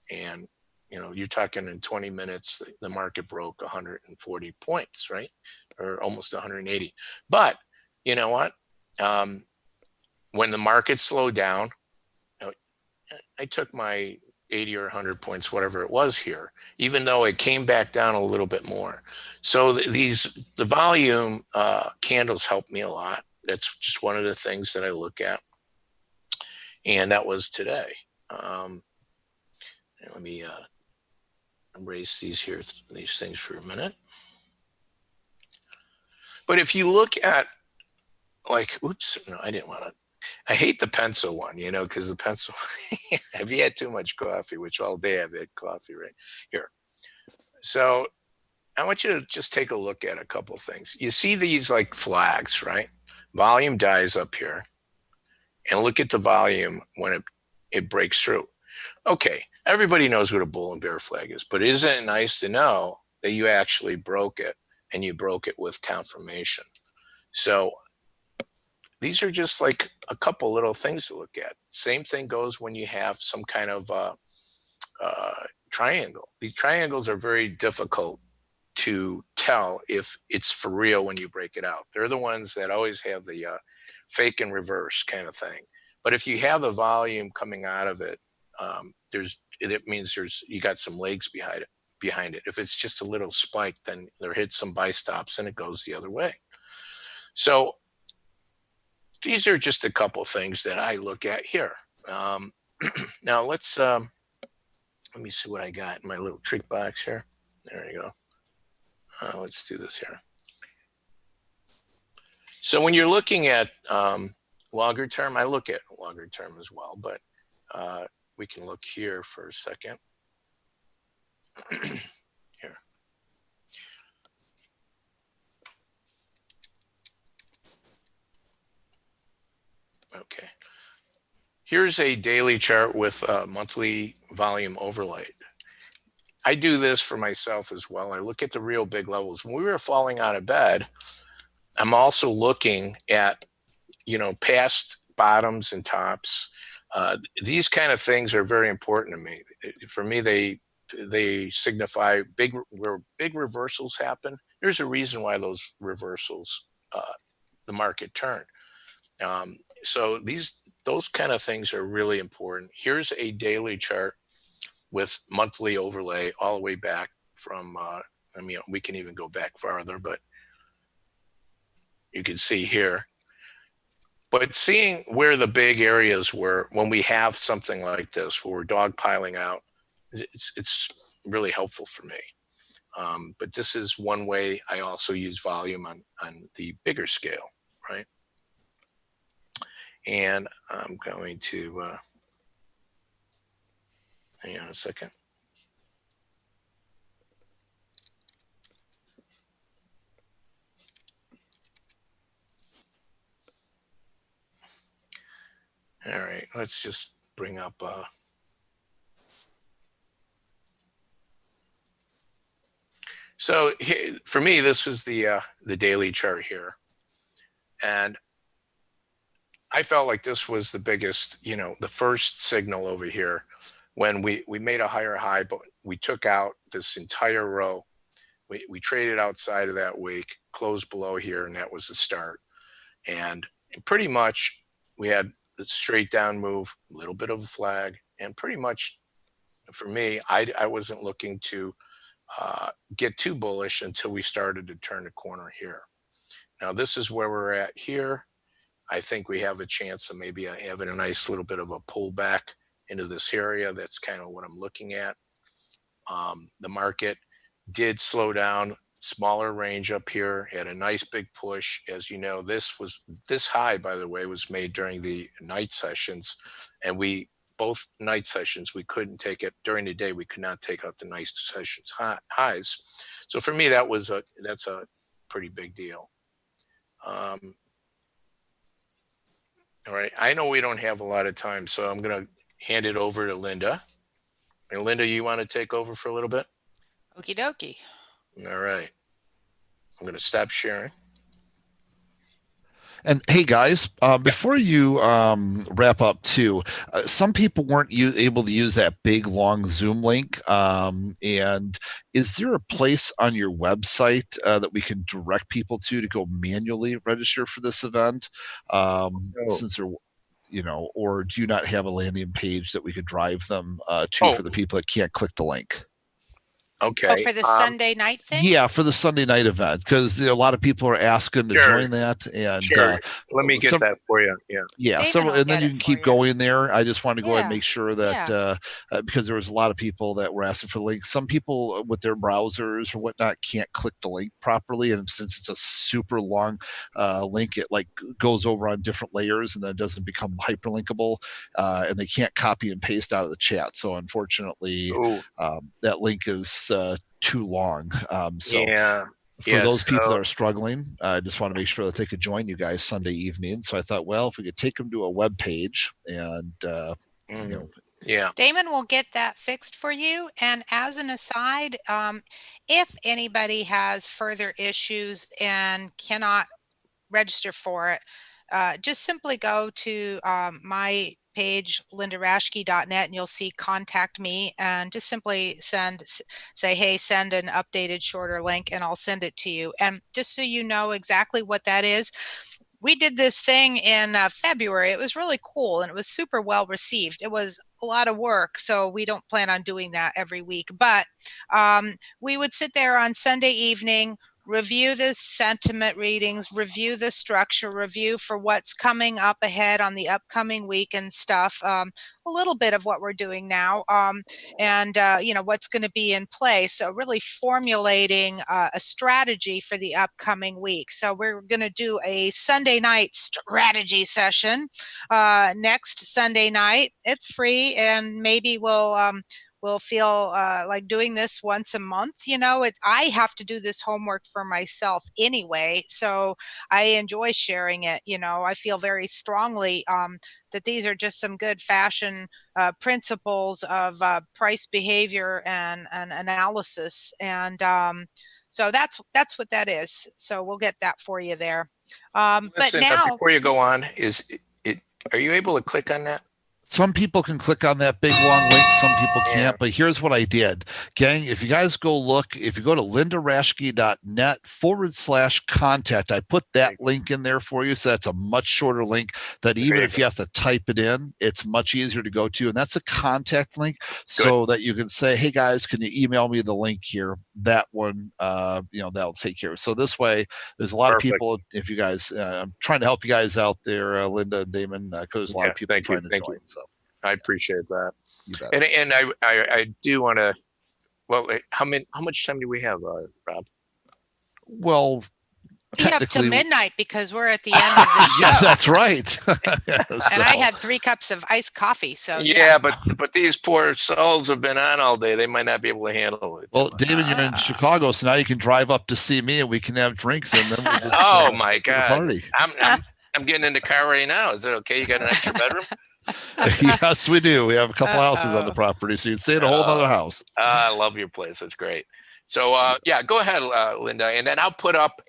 and you're talking in 20 minutes, the market broke 140 points, right? Or almost 180. But you know what? Um, when the market slowed down, you know, I took my 80 or 100 points, whatever it was here, even though it came back down a little bit more. So the volume candles helped me a lot. That's just one of the things that I look at. And that was today. Let me erase these things for a minute. But if you look at, like, oops, no, I didn't want to. I hate the pencil one, because the pencil, have you had too much coffee, which all day I've had coffee right here. So I want you to just take a look at a couple things. You see these like flags, right? Volume dies up here, and look at the volume when it breaks through. Okay, everybody knows what a bull and bear flag is, but isn't it nice to know that you actually broke it, and you broke it with confirmation? So these are just like a couple little things to look at. Same thing goes when you have some kind of triangle. These triangles are very difficult to tell if it's for real when you break it out. They're the ones that always have the fake and reverse kind of thing. But if you have the volume coming out of it, it means you got some legs behind it. Behind it. If it's just a little spike, then there hits some buy stops and it goes the other way. So these are just a couple things that I look at here. Um, Now let me see what I got in my little trick box here. There you go. Let's do this here. So when you're looking at longer term, I look at longer term as well, but we can look here for a second. Here. Okay. Here's a daily chart with a monthly volume overlay. I do this for myself as well. I look at the real big levels. When we were falling out of bed, I'm also looking at, past bottoms and tops. These kind of things are very important to me. For me, they signify where big reversals happen. There's a reason why those reversals, the market turned. So those kind of things are really important. Here's a daily chart with monthly overlay all the way back from. We can even go back farther, but you can see here. But seeing where the big areas were when we have something like this, where we're dogpiling out, it's really helpful for me. But this is one way I also use volume on the bigger scale, right? And I'm going to hang on a second. All right, let's just bring up. So for me, this is the daily chart here, and I felt like this was the biggest, the first signal over here when we made a higher high, but we took out this entire row. We traded outside of that week, closed below here, and that was the start. And pretty much we had a straight down move, a little bit of a flag, and pretty much for me, I wasn't looking to get too bullish until we started to turn the corner here. Now this is where we're at here. I think we have a chance of maybe having a nice little bit of a pullback into this area. That's kind of what I'm looking at. The market did slow down, smaller range up here, had a nice big push. As you know, this high, by the way, was made during the night sessions, and we both night sessions we couldn't take it during the day. We could not take out the night sessions highs. So for me, that's a pretty big deal. All right, I know we don't have a lot of time, so I'm gonna hand it over to Linda. And Linda, you want to take over for a little bit? Okie dokie. All right. I'm going to stop sharing. And hey, guys, before you wrap up too, some people weren't able to use that big long Zoom link. And is there a place on your website that we can direct people to go manually register for this event? Since they're, or do you not have a landing page that we could drive them to for the people that can't click the link? Okay. Oh, for the Sunday night thing? Yeah, for the Sunday night event, because a lot of people are asking to join that. And sure. Let me get that for you. Yeah. Yeah. So, and then you can keep going there. I just want to go ahead and make sure that because there was a lot of people that were asking for links. Some people with their browsers or whatnot can't click the link properly, and since it's a super long link, it like goes over on different layers and then it doesn't become hyperlinkable, and they can't copy and paste out of the chat. So unfortunately, that link is too long. For those people that are struggling, I just want to make sure that they could join you guys Sunday evening. So I thought, well, if we could take them to a web page and Damon will get that fixed for you. And as an aside, if anybody has further issues and cannot register for it, just simply go to my page, lindaraschke.net, and you'll see contact me, and just simply say, hey, send an updated shorter link, and I'll send it to you. And just so you know exactly what that is, we did this thing in February. It was really cool, and it was super well received. It was a lot of work, so we don't plan on doing that every week. But we would sit there on Sunday evening, review the sentiment readings, review the structure, review for what's coming up ahead on the upcoming week and stuff, a little bit of what we're doing now, and what's going to be in place. So really formulating a strategy for the upcoming week. So we're going to do a Sunday night strategy session next Sunday night. It's free, and maybe we'll feel like doing this once a month. I have to do this homework for myself anyway, so I enjoy sharing it. I feel very strongly that these are just some good fashion principles of price behavior and analysis, and so that's what that is. So we'll get that for you there. But now, before you go on, are you able to click on that? Some people can click on that big long link, some people can't, but here's what I did. Gang, if you guys go if you go to lindaraschke.net/contact, I put that link in there for you. So that's a much shorter link that even if you have to type it in, it's much easier to go to. And that's a contact link so that you can say, hey guys, can you email me the link here? That one, that'll take care of it. So this way, there's a lot of people, if you guys, I'm trying to help you guys out there, Linda and Damon, because there's a lot of people trying to join. So I appreciate that. And I do want to, well, how much time do we have, Rob? Well, we have till midnight because we're at the end of the show. Yeah, that's right. And I had 3 cups of iced coffee. So but these poor souls have been on all day. They might not be able to handle it. Well, Damon, you're in Chicago, so now you can drive up to see me, and we can have drinks, and then we'll just, oh my God, party. I'm getting in the car right now. Is it okay? You got an extra bedroom? Yes, we do. We have a couple houses on the property, so you can stay in a whole other house. I love your place. It's great. So go ahead, Linda, and then I'll put up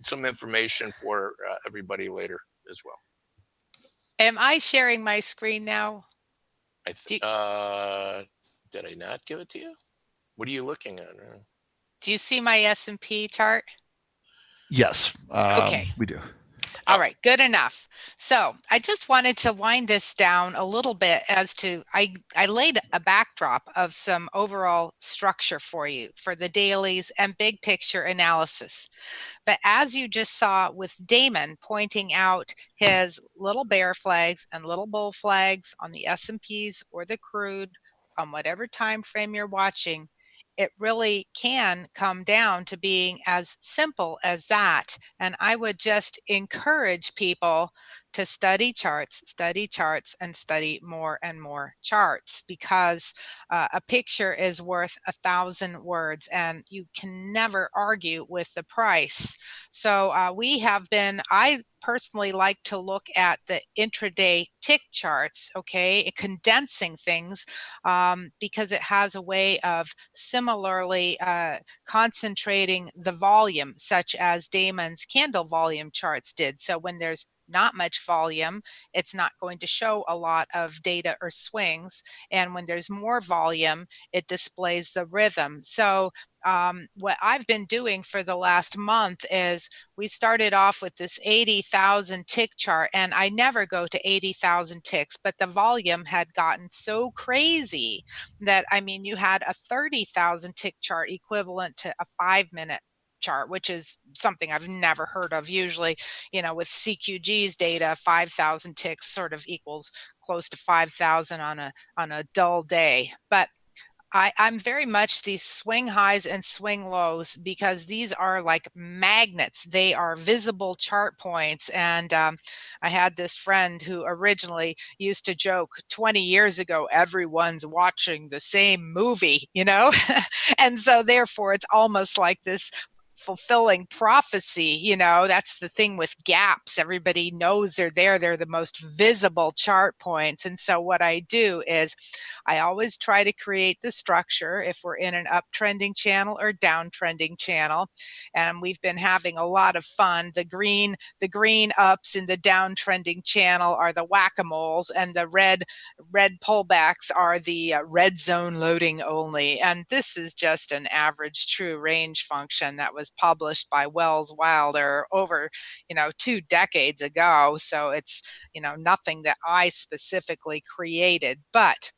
some information for everybody later as well. Am I sharing my screen now? Did I not give it to you? What are you looking at? Do you see my S&P chart? Yes. Okay. We do. All right, good enough. So I just wanted to wind this down a little bit as to, I laid a backdrop of some overall structure for you for the dailies and big picture analysis. But as you just saw with Damon pointing out his little bear flags and little bull flags on the S&Ps or the crude on whatever time frame you're watching, it really can come down to being as simple as that. And I would just encourage people to study charts, and study more and more charts, because a picture is worth 1,000 words, and you can never argue with the price. So I personally like to look at the intraday tick charts, okay, condensing things, because it has a way of similarly concentrating the volume, such as Damon's candle volume charts did. So when there's not much volume, it's not going to show a lot of data or swings. And when there's more volume, it displays the rhythm. So what I've been doing for the last month is we started off with this 80,000 tick chart, and I never go to 80,000 ticks, but the volume had gotten so crazy that, I mean, you had a 30,000 tick chart equivalent to a 5-minute chart, which is something I've never heard of. Usually, with CQG's data, 5,000 ticks sort of equals close to 5,000 on a dull day. But I'm very much these swing highs and swing lows, because these are like magnets. They are visible chart points. And I had this friend who originally used to joke 20 years ago, everyone's watching the same movie, and so therefore it's almost like this fulfilling prophecy. That's the thing with gaps. Everybody knows they're there. They're the most visible chart points. And so what I do is I always try to create the structure if we're in an uptrending channel or downtrending channel. And we've been having a lot of fun. The green ups in the downtrending channel are the whack-a-moles, and the red pullbacks are the red zone loading only. And this is just an average true range function that was published by Wells Wilder over 2 decades ago. So it's nothing that I specifically created. But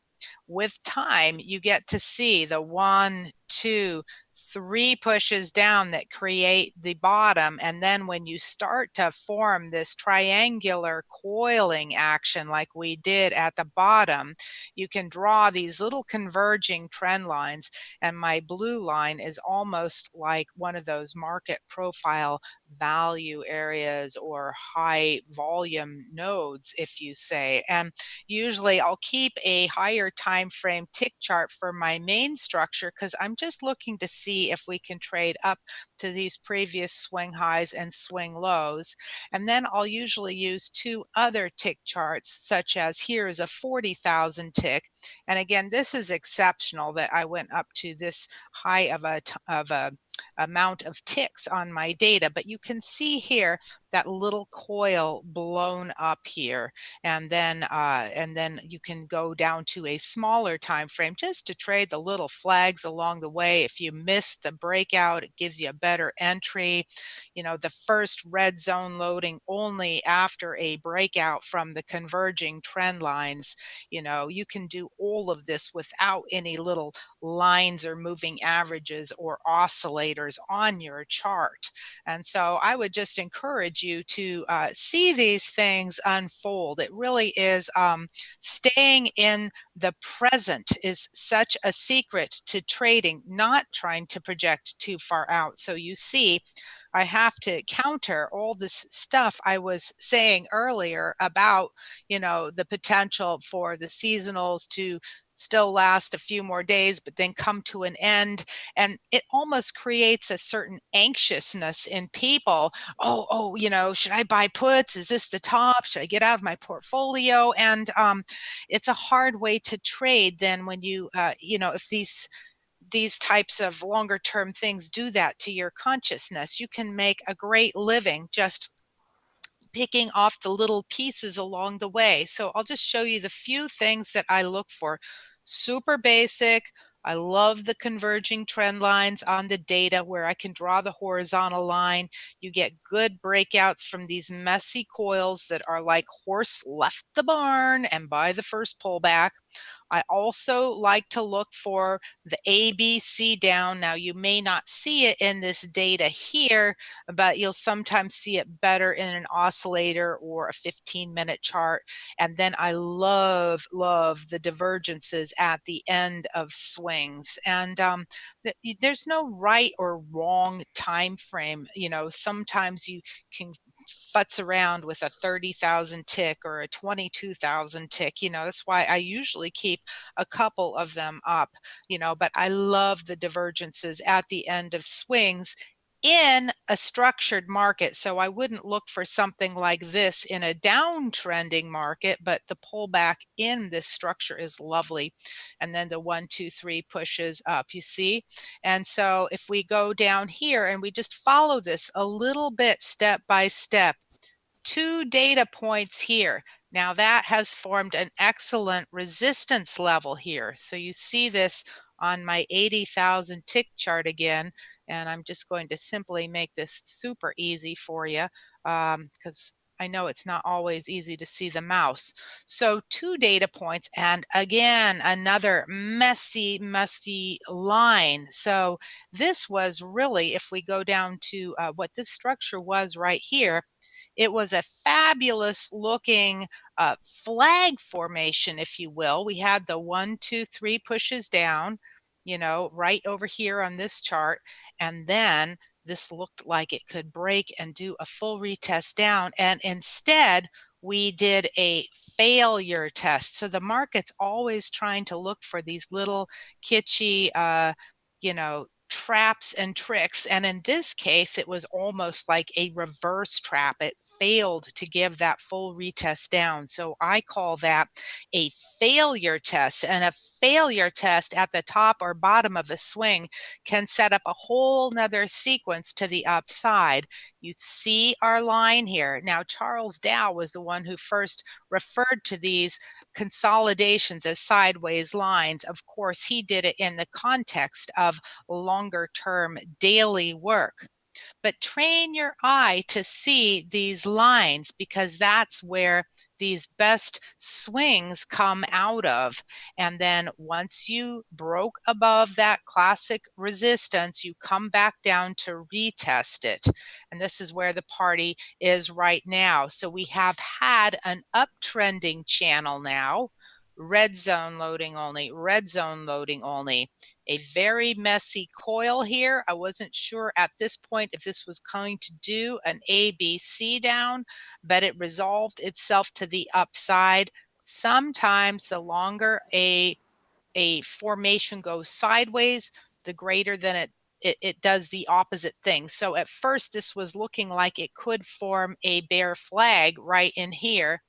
with time, you get to see the 1, 2, 3 pushes down that create the bottom. And then when you start to form this triangular coiling action like we did at the bottom, you can draw these little converging trend lines. And my blue line is almost like one of those market profile value areas or high volume nodes, if you say. And usually I'll keep a higher time frame tick chart for my main structure, because I'm just looking to see if we can trade up to these previous swing highs and swing lows. And then I'll usually use 2 other tick charts, such as here is a 40,000 tick. And again, this is exceptional that I went up to this high of a amount of ticks on my data. But you can see here that little coil blown up here, and then you can go down to a smaller time frame just to trade the little flags along the way. If you miss the breakout, it gives you a better entry. The first red zone loading only after a breakout from the converging trend lines. You can do all of this without any little lines or moving averages or oscillators on your chart. And so I would just encourage you to see these things unfold. It really is staying in the present is such a secret to trading, not trying to project too far out. So you see, I have to counter all this stuff I was saying earlier about, the potential for the seasonals to still last a few more days, but then come to an end. And it almost creates a certain anxiousness in people. Oh, should I buy puts? Is this the top? Should I get out of my portfolio? And it's a hard way to trade then when if these types of longer term things do that to your consciousness. You can make a great living just picking off the little pieces along the way. So I'll just show you the few things that I look for. Super basic, I love the converging trend lines on the data where I can draw the horizontal line. You get good breakouts from these messy coils that are like horse left the barn and by the first pullback. I also like to look for the ABC down. Now, you may not see it in this data here, but you'll sometimes see it better in an oscillator or a 15-minute chart. And then I love the divergences at the end of swings. And there's no right or wrong time frame. Sometimes you can futz around with a 30,000 tick or a 22,000 tick. That's why I usually keep a couple of them up, but I love the divergences at the end of swings in a structured market. So I wouldn't look for something like this in a downtrending market, but the pullback in this structure is lovely. And then the 1, 2, 3 pushes up, you see? And so if we go down here and we just follow this a little bit step by step, 2 data points here. Now that has formed an excellent resistance level here. So you see this on my 80,000 tick chart again, and I'm just going to simply make this super easy for you because I know it's not always easy to see the mouse. So 2 data points, and again, another messy line. So this was really, if we go down to what this structure was right here, it was a fabulous looking flag formation, if you will. We had the 1, 2, 3 pushes down, right over here on this chart. And then this looked like it could break and do a full retest down. And instead, we did a failure test. So the market's always trying to look for these little kitschy, traps and tricks. And in this case, it was almost like a reverse trap. It failed to give that full retest down. So I call that a failure test. And a failure test at the top or bottom of a swing can set up a whole nother sequence to the upside. You see our line here. Now, Charles Dow was the one who first referred to these consolidations as sideways lines. Of course, he did it in the context of longer term daily work. But train your eye to see these lines because that's where these best swings come out of. And then once you broke above that classic resistance, you come back down to retest it. And this is where the party is right now. So we have had an uptrending channel now. Red zone loading only, red zone loading only. A very messy coil here. I wasn't sure at this point if this was going to do an ABC down, but it resolved itself to the upside. Sometimes the longer a formation goes sideways, the greater than it does the opposite thing. So at first this was looking like it could form a bear flag right in here,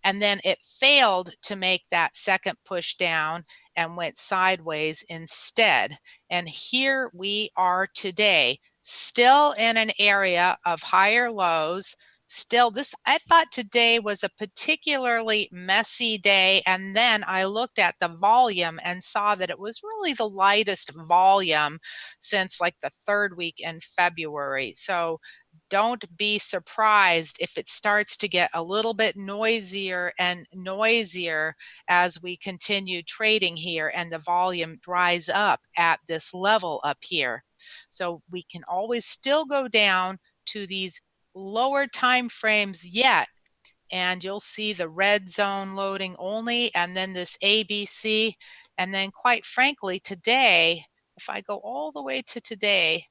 and then it failed to make that second push down and went sideways instead. And here we are today, still in an area of higher lows. Still, I thought today was a particularly messy day. And then I looked at the volume and saw that it was really the lightest volume since like the 3rd week in February. So don't be surprised if it starts to get a little bit noisier and noisier as we continue trading here and the volume dries up at this level up here. So we can always still go down to these lower time frames yet, and you'll see the red zone loading only, and then this ABC. And then quite frankly, today, if I go all the way to today,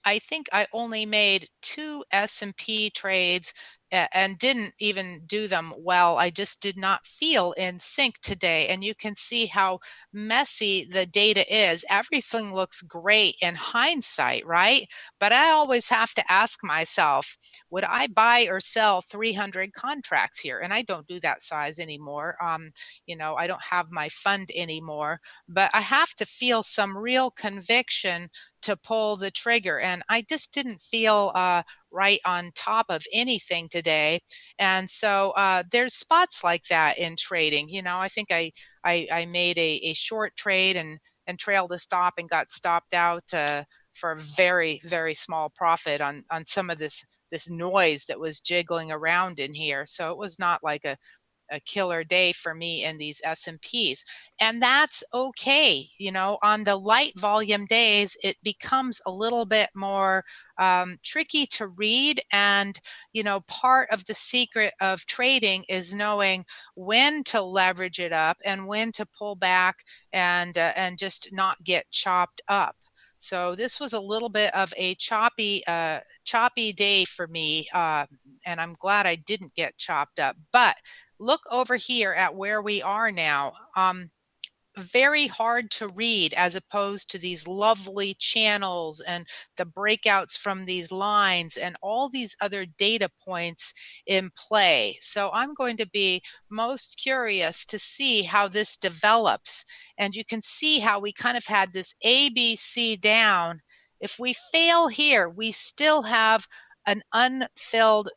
I think I only made 2 S&P trades and didn't even do them well. I just did not feel in sync today. And you can see how messy the data is. Everything looks great in hindsight, right? But I always have to ask myself, would I buy or sell 300 contracts here? And I don't do that size anymore. I don't have my fund anymore, but I have to feel some real conviction to pull the trigger. And I just didn't feel right on top of anything today. And so there's spots like that in trading. I think I made a short trade and trailed a stop and got stopped out for a very, very small profit on some of this noise that was jiggling around in here. So it was not like a killer day for me in these S&Ps. And that's okay. On the light volume days, it becomes a little bit more tricky to read. And, part of the secret of trading is knowing when to leverage it up and when to pull back and just not get chopped up. So this was a little bit of a choppy day for me, and I'm glad I didn't get chopped up. But look over here at where we are now. Very hard to read as opposed to these lovely channels and the breakouts from these lines and all these other data points in play. So I'm going to be most curious to see how this develops. And you can see how we kind of had this ABC down. If we fail here, we still have an unfilled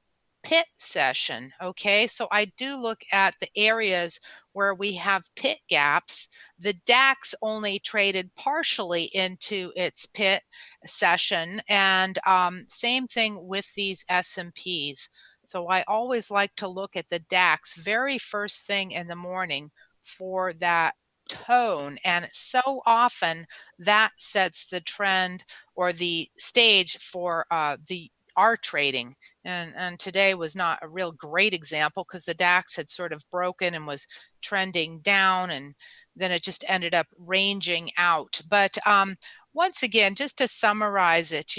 pit session. Okay, so I do look at the areas where we have pit gaps. The DAX only traded partially into its pit session, and same thing with these S&Ps. So I always like to look at the DAX very first thing in the morning for that tone, and so often that sets the trend or the stage for our trading. And today was not a real great example because the DAX had sort of broken and was trending down, and then it just ended up ranging out. But once again, just to summarize it,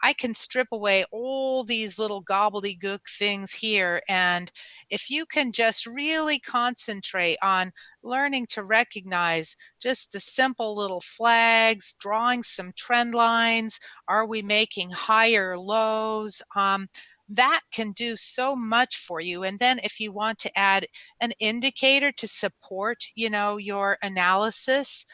I can strip away all these little gobbledygook things here, and if you can just really concentrate on learning to recognize just the simple little flags, drawing some trend lines, are we making higher lows? That can do so much for you. And then if you want to add an indicator to support, your analysis,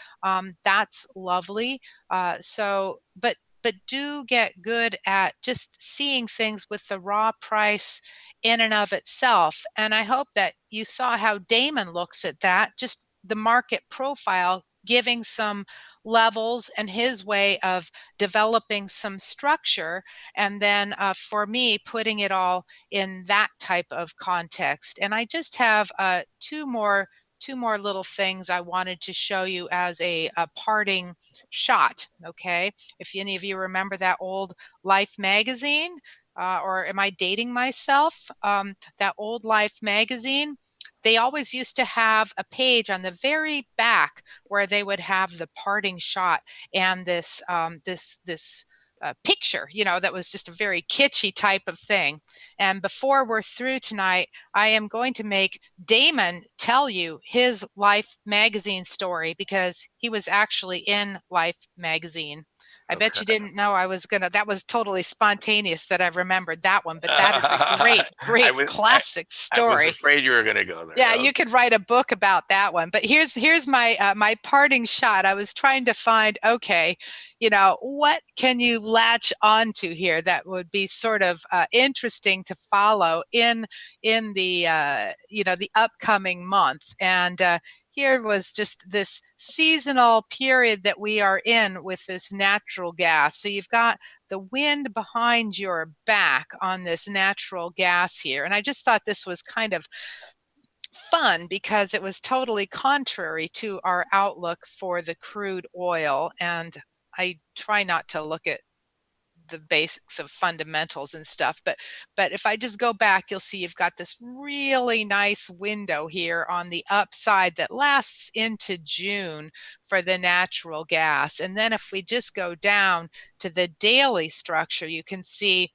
that's lovely. But do get good at just seeing things with the raw price in and of itself. And I hope that you saw how Damon looks at that, just the market profile, giving some levels and his way of developing some structure, and then for me putting it all in that type of context. And I just have two more little things I wanted to show you as a parting shot. Okay, if any of you remember that old Life magazine, or am I dating myself? That old Life magazine, they always used to have a page on the very back where they would have the parting shot and this picture, that was just a very kitschy type of thing. And before we're through tonight, I am going to make Damon tell you his Life magazine story, because he was actually in Life magazine. I bet you didn't know that was totally spontaneous that I remembered that one, but that is a great classic story. I was afraid you were going to go there. Yeah, you could write a book about that one. But here's my my parting shot. I was trying to find, okay, what can you latch onto here that would be sort of interesting to follow in the the upcoming month. And here was just this seasonal period that we are in with this natural gas. So you've got the wind behind your back on this natural gas here. And I just thought this was kind of fun because it was totally contrary to our outlook for the crude oil. And I try not to look at the basics of fundamentals and stuff, but if I just go back, you'll see you've got this really nice window here on the upside that lasts into June for the natural gas. And then if we just go down to the daily structure, you can see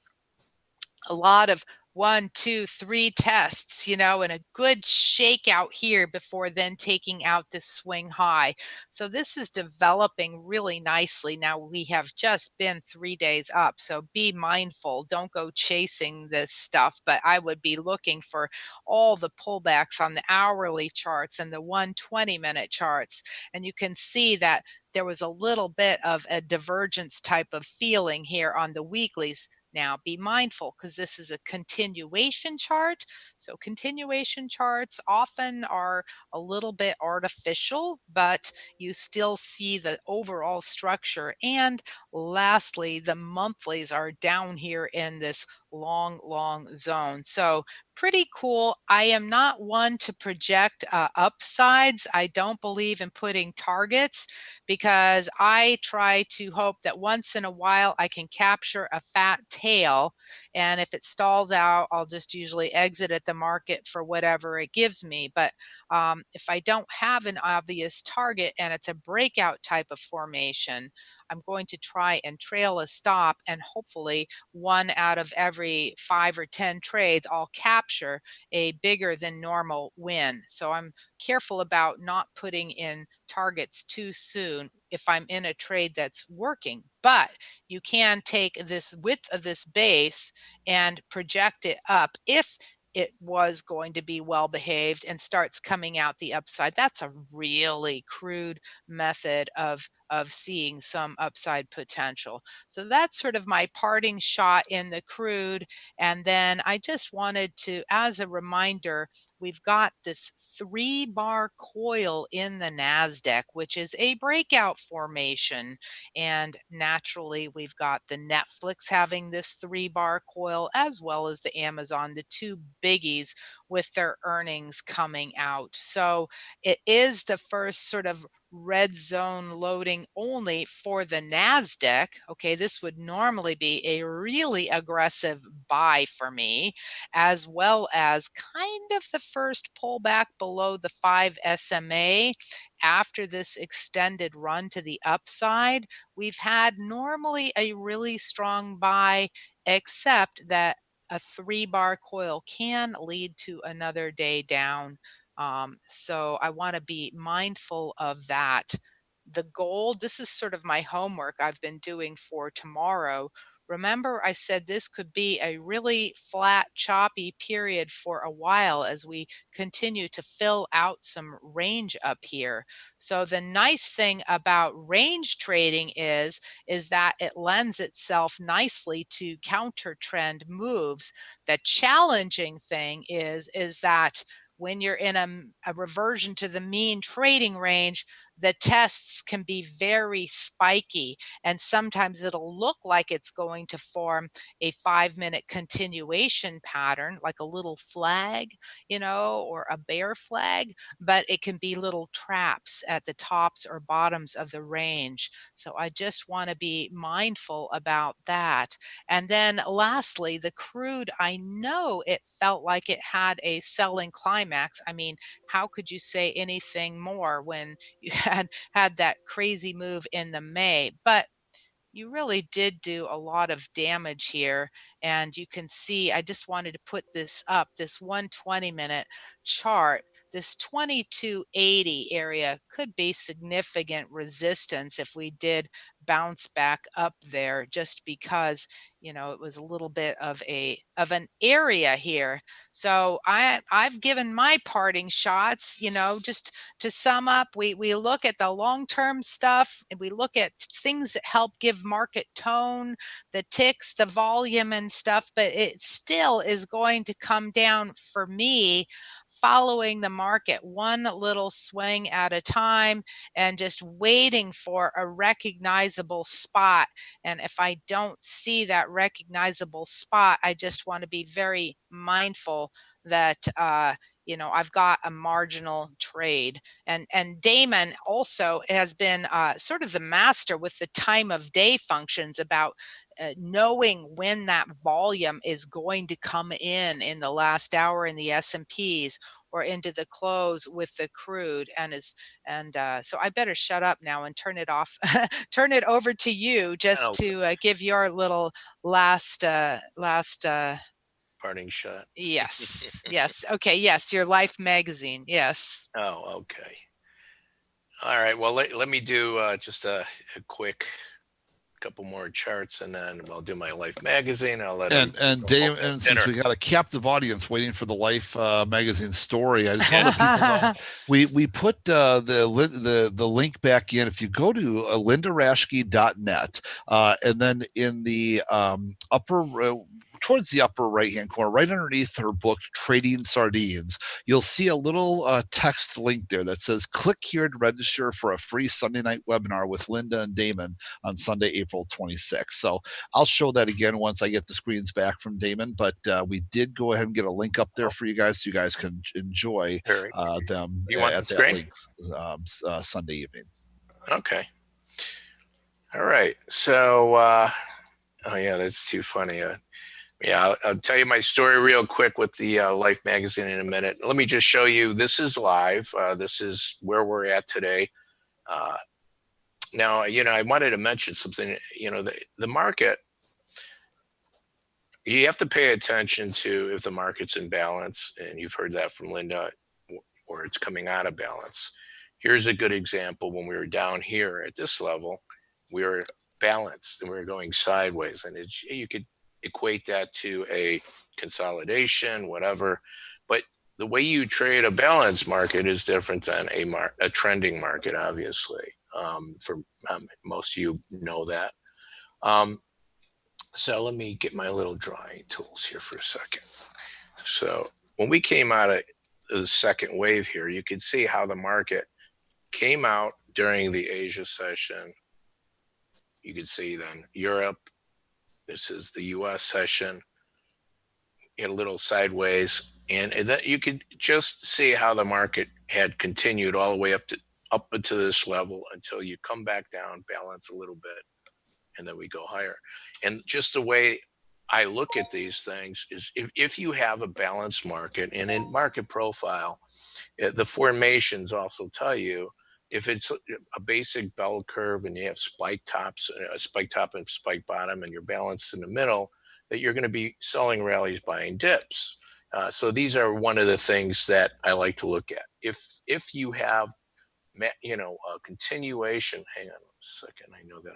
a lot of 1, 2, 3 tests, and a good shakeout here before then taking out this swing high. So this is developing really nicely. Now we have just been 3 days up, so be mindful. Don't go chasing this stuff, but I would be looking for all the pullbacks on the hourly charts and the 120-minute charts. And you can see that there was a little bit of a divergence type of feeling here on the weeklies. Now be mindful, because this is a continuation chart. So continuation charts often are a little bit artificial, but you still see the overall structure. And lastly, the monthlies are down here in this long zone. So pretty cool. I am not one to project upsides. I don't believe in putting targets, because I try to hope that once in a while I can capture a fat tail. And if it stalls out, I'll just usually exit at the market for whatever it gives me. But if I don't have an obvious target and it's a breakout type of formation, I'm going to try and trail a stop, and hopefully one out of every 5 or 10 trades, I'll capture a bigger than normal win. So I'm careful about not putting in targets too soon if I'm in a trade that's working. But you can take this width of this base and project it up if it was going to be well behaved and starts coming out the upside. That's a really crude method of seeing some upside potential. So that's sort of my parting shot in the crude. And then I just wanted to, as a reminder, we've got this 3-bar coil in the NASDAQ, which is a breakout formation. And naturally, we've got the Netflix having this 3-bar coil, as well as the Amazon, the two biggies with their earnings coming out. So it is the first sort of red zone loading only for the NASDAQ. Okay, this would normally be a really aggressive buy for me, as well as kind of the first pullback below the 5 SMA. After this extended run to the upside, we've had normally a really strong buy, except that a 3-bar coil can lead to another day down. So I want to be mindful of that. The gold, this is sort of my homework I've been doing for tomorrow. Remember, I said this could be a really flat, choppy period for a while as we continue to fill out some range up here. So the nice thing about range trading is that it lends itself nicely to counter trend moves. The challenging thing is that when you're in a reversion to the mean trading range, the tests can be very spiky, and sometimes it'll look like it's going to form a 5-minute continuation pattern, like a little flag, or a bear flag, but it can be little traps at the tops or bottoms of the range. So I just want to be mindful about that. And then lastly, the crude, I know it felt like it had a selling climax. I mean, how could you say anything more when you had that crazy move in the May? But you really did do a lot of damage here. And you can see, I just wanted to put this up, this 120-minute chart. This 2280 area could be significant resistance if we did bounce back up there, just because it was a little bit of an area here. So I've given my parting shots. Just to sum up, we look at the long-term stuff, and we look at things that help give market tone, the ticks, the volume and stuff, but it still is going to come down for me, following the market one little swing at a time and just waiting for a recognizable spot. And if I don't see that recognizable spot, I just want to be very mindful that I've got a marginal trade. And Damon also has been sort of the master with the time of day functions about knowing when that volume is going to come in the last hour in the S&Ps or into the close with the crude. So I better shut up now and turn it off, turn it over to you, just to give your little last parting shot. Yes. Okay. Yes. Your Life magazine. Yes. Oh, okay. All right. Well, let me do just a quick couple more charts, and then I'll do my Life magazine. I'll let and Dave, and since we got a captive audience waiting for the Life magazine story, I just want to let people know we put the link back in. If you go to lindaraschke.net, and then in the upper towards the upper right hand corner, right underneath her book Trading Sardines, you'll see a little text link there that says click here to register for a free Sunday night webinar with Linda and Damon on Sunday, April 26th. So I'll show that again once I get the screens back from Damon, but we did go ahead and get a link up there for you guys so you guys can enjoy them at that link Sunday evening. Okay. All right. So, oh yeah, that's too funny. Yeah, I'll tell you my story real quick with the Life magazine in a minute. Let me just show you, this is live. This is where we're at today. Now, I wanted to mention something, the market, you have to pay attention to if the market's in balance, and you've heard that from Linda, or it's coming out of balance. Here's a good example. When we were down here at this level, we were balanced and we were going sideways, and you could equate that to a consolidation, whatever. But the way you trade a balanced market is different than a trending market, obviously. For most of you know that. So let me get my little drawing tools here for a second. So when we came out of the second wave here, you could see how the market came out during the Asia session. You could see then Europe. This is the US session. A little sideways, and then you could just see how the market had continued all the way up to this level until you come back down, balance a little bit, and then we go higher. And just the way I look at these things is if you have a balanced market, and in market profile, the formations also tell you if it's a basic bell curve and you have spike tops, a spike top and spike bottom, and you're balanced in the middle, that you're going to be selling rallies, buying dips. So these are one of the things that I like to look at. If you have, a continuation. Hang on a second. I know that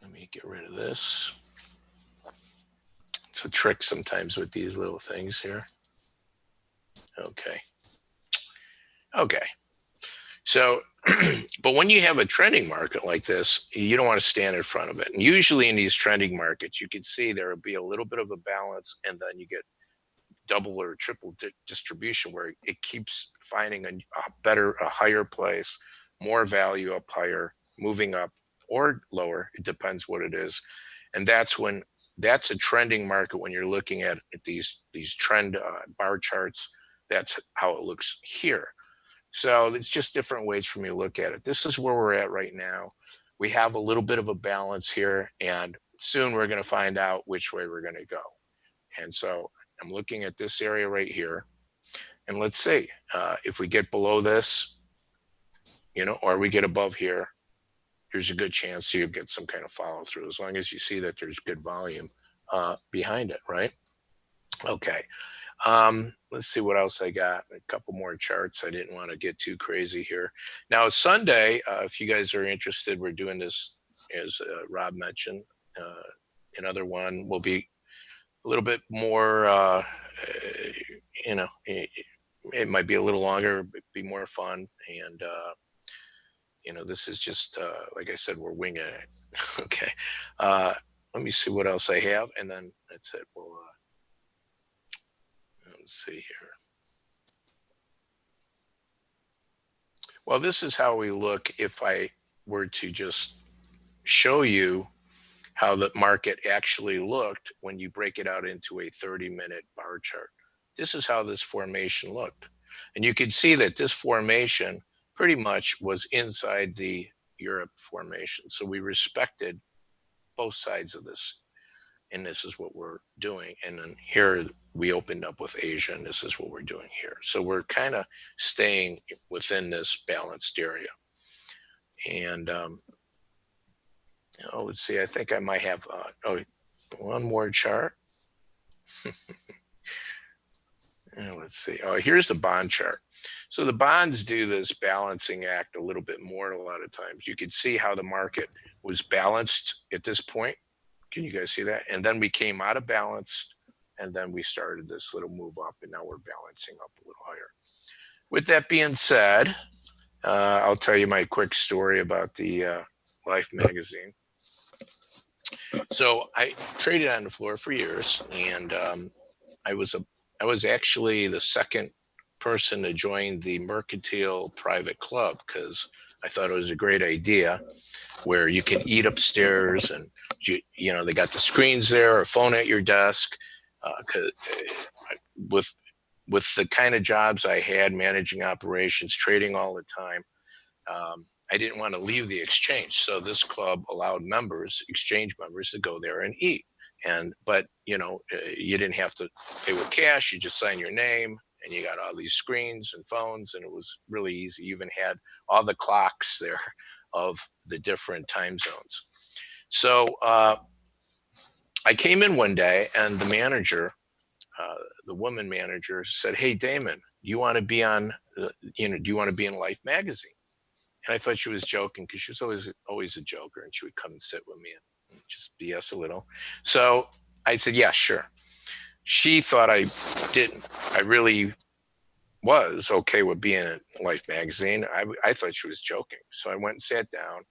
let me get rid of this. It's a trick sometimes with these little things here. Okay. So, but when you have a trending market like this, you don't want to stand in front of it. And usually in these trending markets, you can see there will be a little bit of a balance, and then you get double or triple distribution where it keeps finding a higher place, more value up higher, moving up or lower. It depends what it is. And that's a trending market. When you're looking at these trend bar charts, that's how it looks here. So it's just different ways for me to look at it. This is where we're at right now. We have a little bit of a balance here, and soon we're going to find out which way we're going to go. And so I'm looking at this area right here, and let's see if we get below this, or we get above here, there's a good chance you get some kind of follow through, as long as you see that there's good volume behind it, right? Okay. Let's see what else I got. A couple more charts. I didn't want to get too crazy here. Now, Sunday, if you guys are interested, we're doing this, as Rob mentioned. Another one will be a little bit more, it might be a little longer, but be more fun. And, this is just, like I said, we're winging it. Okay. Let me see what else I have. And then that's it. Let's see here. Well, this is how we look if I were to just show you how the market actually looked when you break it out into a 30-minute bar chart. This is how this formation looked. And you can see that this formation pretty much was inside the Europe formation. So we respected both sides of this. And this is what we're doing. And then here we opened up with Asia, and this is what we're doing here. So we're kind of staying within this balanced area. And let's see, I think I might have one more chart. let's see. Oh, here's the bond chart. So the bonds do this balancing act a little bit more a lot of times. You could see how the market was balanced at this point. Can you guys see that? And then we came out of balance, and then we started this little move up, and now we're balancing up a little higher. With that being said, I'll tell you my quick story about the Life magazine. So I traded on the floor for years, and I was actually the second person to join the Mercantile Private Club because I thought it was a great idea where you can eat upstairs and they got the screens there, a phone at your desk. With the kind of jobs I had, managing operations, trading all the time, I didn't want to leave the exchange. So this club allowed exchange members, to go there and eat. But you didn't have to pay with cash. You just sign your name, and you got all these screens and phones, and it was really easy. You even had all the clocks there of the different time zones. So I came in one day, and the manager, the woman manager, said, "Hey, Damon, do you want to be on? Do you want to be in Life magazine?" And I thought she was joking because she was always a joker, and she would come and sit with me and just BS a little. So I said, "Yeah, sure." She thought I didn't. I really was okay with being in Life magazine. I thought she was joking. So I went and sat down,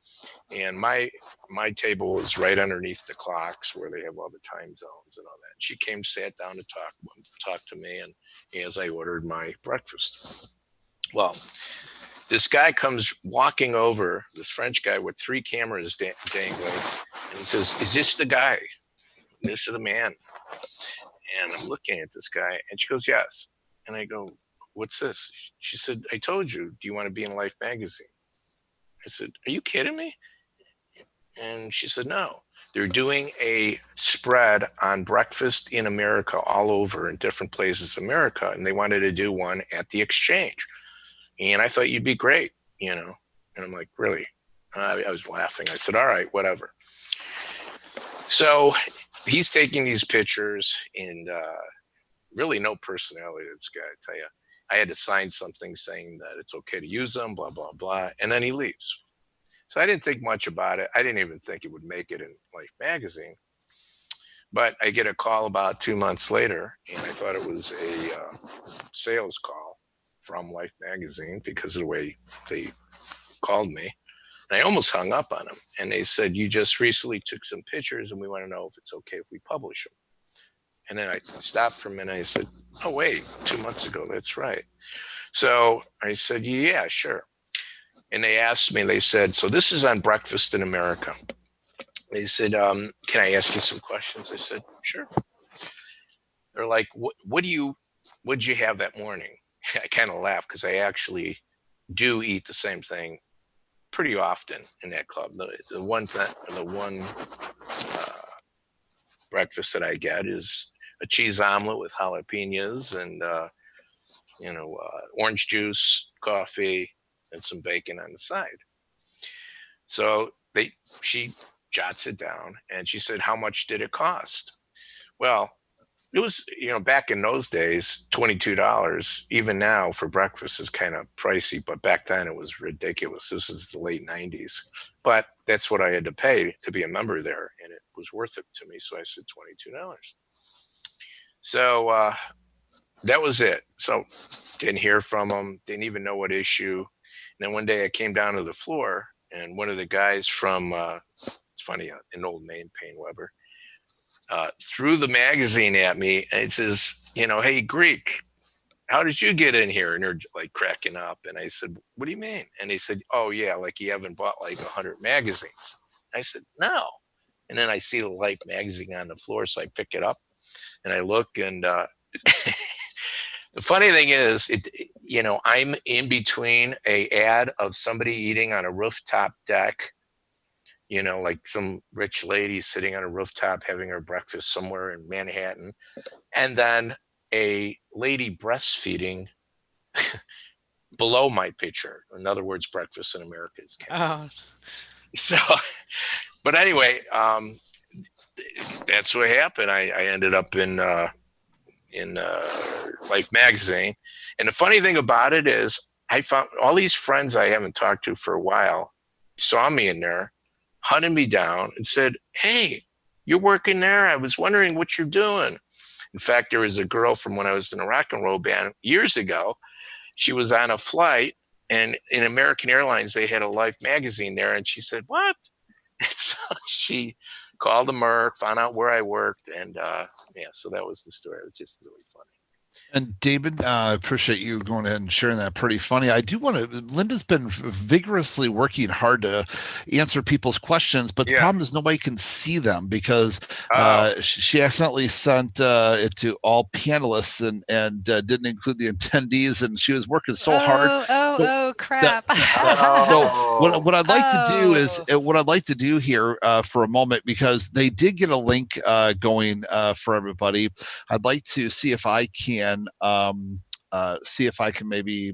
and my table was right underneath the clocks where they have all the time zones and all that. She came, sat down to talk to me, and as I ordered my breakfast. Well, this guy comes walking over, this French guy with three cameras dangling, and he says, "Is this the guy? This is the man." And I'm looking at this guy, and she goes, "Yes." And I go, "What's this?" She said, "I told you, do you want to be in Life magazine?" I said, "Are you kidding me?" And she said, "No. They're doing a spread on breakfast in America, all over in different places in America, and they wanted to do one at the exchange. And I thought you'd be great, you know." And I'm like, "Really?" I was laughing. I said, "All right, whatever." So he's taking these pictures, and really no personality, this guy, I tell you. I had to sign something saying that it's okay to use them, blah, blah, blah. And then he leaves. So I didn't think much about it. I didn't even think it would make it in Life magazine. But I get a call about 2 months later, and I thought it was a sales call from Life magazine because of the way they called me. And I almost hung up on them. And they said, "You just recently took some pictures, and we want to know if it's okay if we publish them." And then I stopped for a minute. I said, "Oh, wait, 2 months ago. That's right." So I said, "Yeah, sure." And they asked me, they said, "So this is on Breakfast in America." They said, "Can I ask you some questions?" I said, "Sure." They're like, what'd you have that morning?" I kind of laughed because I actually do eat the same thing pretty often in that club. The one breakfast that I get is a cheese omelet with jalapenos and orange juice, coffee, and some bacon on the side. So she jots it down, and she said, "How much did it cost?" Well, it was, back in those days, $22. Even now for breakfast is kind of pricey, but back then it was ridiculous. This is the late 90s. But that's what I had to pay to be a member there, and it was worth it to me. So I said $22. So that was it. So didn't hear from them, didn't even know what issue. And then one day I came down to the floor, and one of the guys from, it's funny, an old name, Payne Weber, threw the magazine at me, and it says, "Hey, Greek, how did you get in here?" And they're like cracking up. And I said, "What do you mean?" And they said, "Oh, yeah, like you haven't bought like 100 magazines. I said, "No." And then I see the Life magazine on the floor, so I pick it up and I look, and the funny thing is, I'm in between a ad of somebody eating on a rooftop deck, like some rich lady sitting on a rooftop having her breakfast somewhere in Manhattan, and then a lady breastfeeding below my picture. In other words, Breakfast in America is kind of so. But anyway, that's what happened. I ended up in in Life magazine. And the funny thing about it is, I found all these friends I haven't talked to for a while saw me in there, hunted me down, and said, "Hey, you're working there? I was wondering what you're doing." In fact, there was a girl from when I was in a rock and roll band years ago. She was on a flight, and in American Airlines, they had a Life magazine there, and she said, "What?" And so she called the Merc, found out where I worked, and yeah, so that was the story. It was just really funny. And David, I appreciate you going ahead and sharing that. Pretty funny. I do want to. Linda's been vigorously working hard to answer people's questions, but the problem is nobody can see them because she accidentally sent it to all panelists and didn't include the attendees, and she was working so hard. Oh, crap! So what I'd like to do is what I'd like to do here for a moment, because they did get a link going for everybody. I'd like to see if I can maybe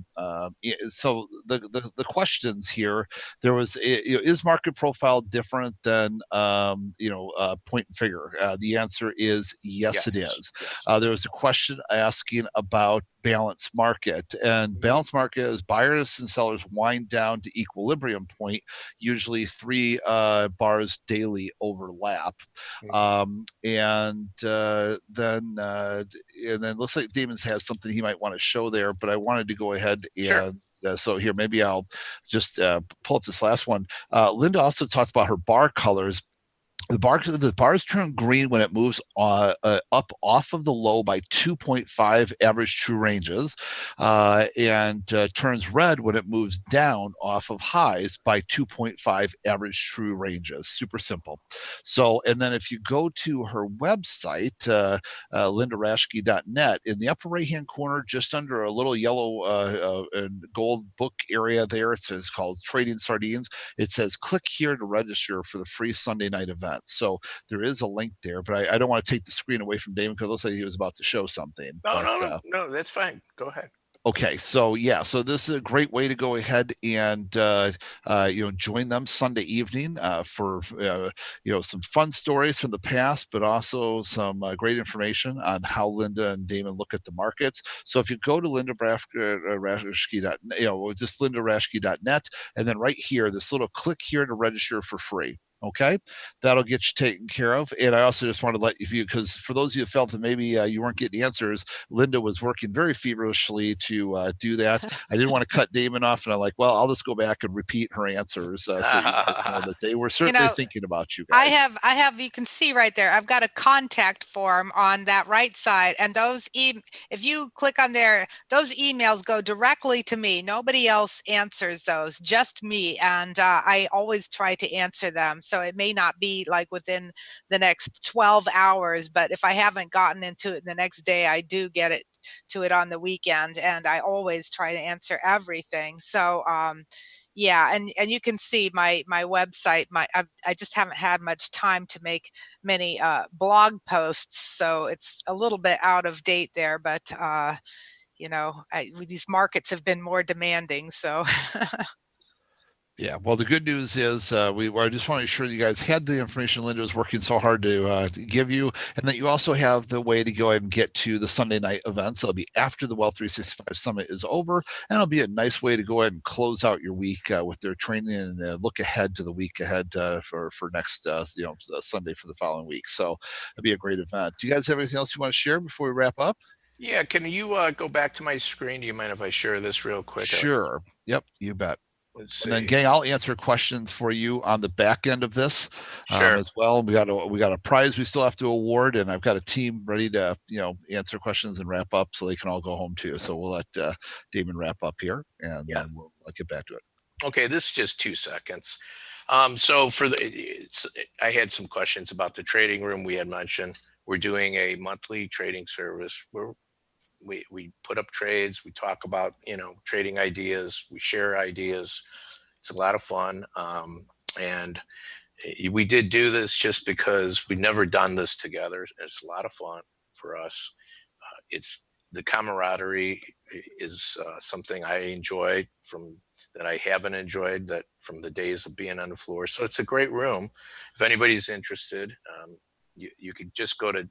so the questions here, there was, is market profile different than point and figure? The answer is yes, it is. There was a question asking about balanced market, and balanced market is buyers and sellers wind down to equilibrium point, usually 3 bars daily overlap. And then looks like Damon's has something he might want to show there, but I wanted to go ahead and so here, maybe I'll just pull up this last one. Linda also talks about her bar colors. The bars turn green when it moves up off of the low by 2.5 average true ranges, and turns red when it moves down off of highs by 2.5 average true ranges. Super simple. So, and then if you go to her website, lindaraschke.net, in the upper right-hand corner, just under a little yellow and gold book area there, it says called Trading Sardines. It says click here to register for the free Sunday night event. So there is a link there, but I don't want to take the screen away from Damon because it looks like he was about to show something. No, that's fine. Go ahead. Okay, so yeah, so this is a great way to go ahead and join them Sunday evening for some fun stories from the past, but also some great information on how Linda and Damon look at the markets. So if you go to just lindaraschke.net, and then right here, this little click here to register for free. Okay, that'll get you taken care of. And I also just want to let you, because for those of you who felt that maybe you weren't getting answers, Linda was working very feverishly to do that. I didn't want to cut Damon off, and I'm like, well, I'll just go back and repeat her answers so you guys know that they were certainly thinking about you guys. I have, you can see right there, I've got a contact form on that right side, and those if you click on there, those emails go directly to me. Nobody else answers those, just me, and I always try to answer them. So it may not be like within the next 12 hours, but if I haven't gotten into it the next day, I do get it to it on the weekend, and I always try to answer everything. So yeah, and you can see my website. I just haven't had much time to make many blog posts, so it's a little bit out of date there. But these markets have been more demanding, so. Yeah, well, the good news is I just want to ensure you guys had the information Linda was working so hard to give you, and that you also have the way to go ahead and get to the Sunday night events. It'll be after the Wealth 365 Summit is over, and it'll be a nice way to go ahead and close out your week with their training and look ahead to the week ahead for next Sunday for the following week. So it'll be a great event. Do you guys have anything else you want to share before we wrap up? Yeah, can you go back to my screen? Do you mind if I share this real quick? Sure. Yep, you bet. Let's see. And then, gang, I'll answer questions for you on the back end of this as well. We got a prize we still have to award, and I've got a team ready to answer questions and wrap up, so they can all go home too. So we'll let Damon wrap up here, and then we'll get back to it. Okay, this is just 2 seconds. So I had some questions about the trading room. We had mentioned we're doing a monthly trading service where we put up trades, we talk about trading ideas, we share ideas. It's a lot of fun, and we did do this just because we've never done this together. It's a lot of fun for us. It's the camaraderie is something I enjoy that I haven't enjoyed that from the days of being on the floor. So it's a great room. If anybody's interested, you could just go to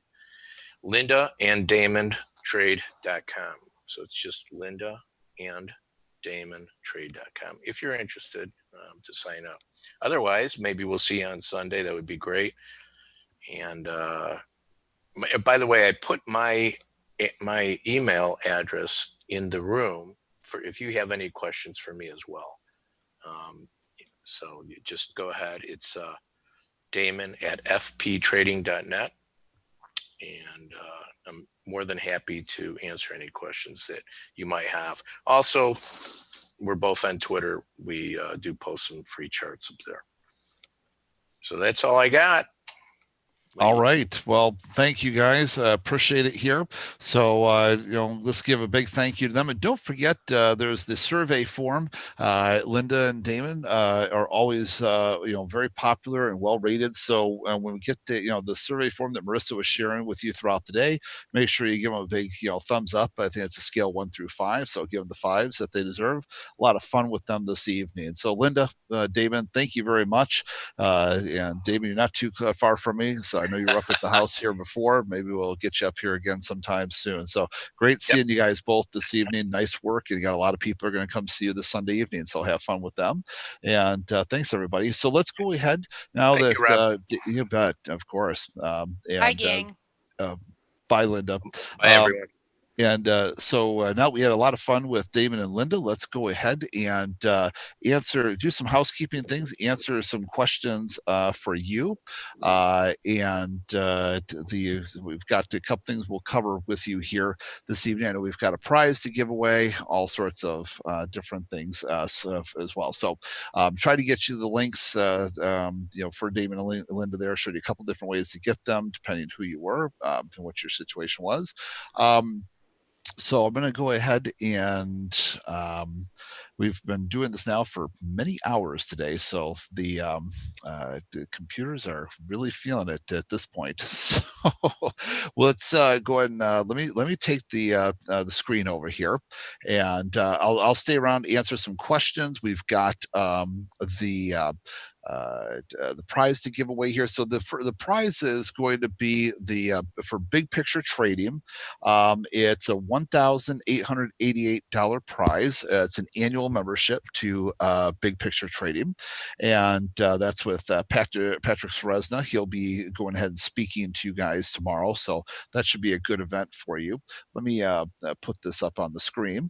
Linda and Damon lindaanddamontrade.com. So it's just lindaanddamontrade.com if you're interested to sign up. Otherwise, maybe we'll see you on Sunday. That would be great. And by the way, I put my email address in the room for if you have any questions for me as well. So you just go ahead. It's Damon@fptrading.net. And I'm more than happy to answer any questions that you might have. Also, we're both on Twitter. We do post some free charts up there. So that's all I got. All right. Well, thank you guys. Appreciate it here. So, let's give a big thank you to them. And don't forget, there's the survey form. Linda and Damon are always, very popular and well rated. So when we get the survey form that Marissa was sharing with you throughout the day, make sure you give them a big, thumbs up. I think it's a scale 1 through 5. So give them the 5s that they deserve. A lot of fun with them this evening. So Linda, Damon, thank you very much. And Damon, you're not too far from me. So I know you were up at the house here before. Maybe we'll get you up here again sometime soon. So great seeing you guys both this evening. Nice work. And you got a lot of people are going to come see you this Sunday evening. So have fun with them. And thanks, everybody. So let's go ahead now. You bet, of course. Bye, gang. Bye, Linda. Bye, everyone. And so now we had a lot of fun with Damon and Linda. Let's go ahead and do some housekeeping things, answer some questions for you. We've got a couple things we'll cover with you here this evening. I know we've got a prize to give away, all sorts of different things as well. So try to get you the links, for Damon and Linda there. Showed you a couple different ways to get them, depending on who you were and what your situation was. So I'm going to go ahead and we've been doing this now for many hours today. So the computers are really feeling it at this point. So let's go ahead and let me take the screen over here, and I'll stay around, answer some questions. We've got the prize to give away here. So the prize is going to be for big picture trading. It's a $1,888 prize. It's an annual membership to Big Picture Trading, and that's with Patrick Sresna. He'll be going ahead and speaking to you guys tomorrow, so that should be a good event for you. Let me put this up on the screen.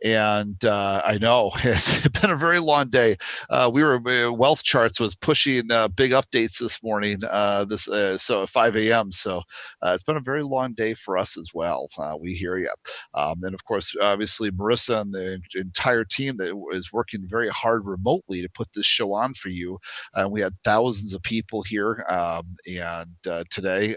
And I know it's been a very long day. Wealth Charts was pushing big updates this morning, so at 5 a.m. So it's been a very long day for us as well. We hear you. And of course, obviously, Marissa and the entire team that is working very hard remotely to put this show on for you. We had thousands of people here and today.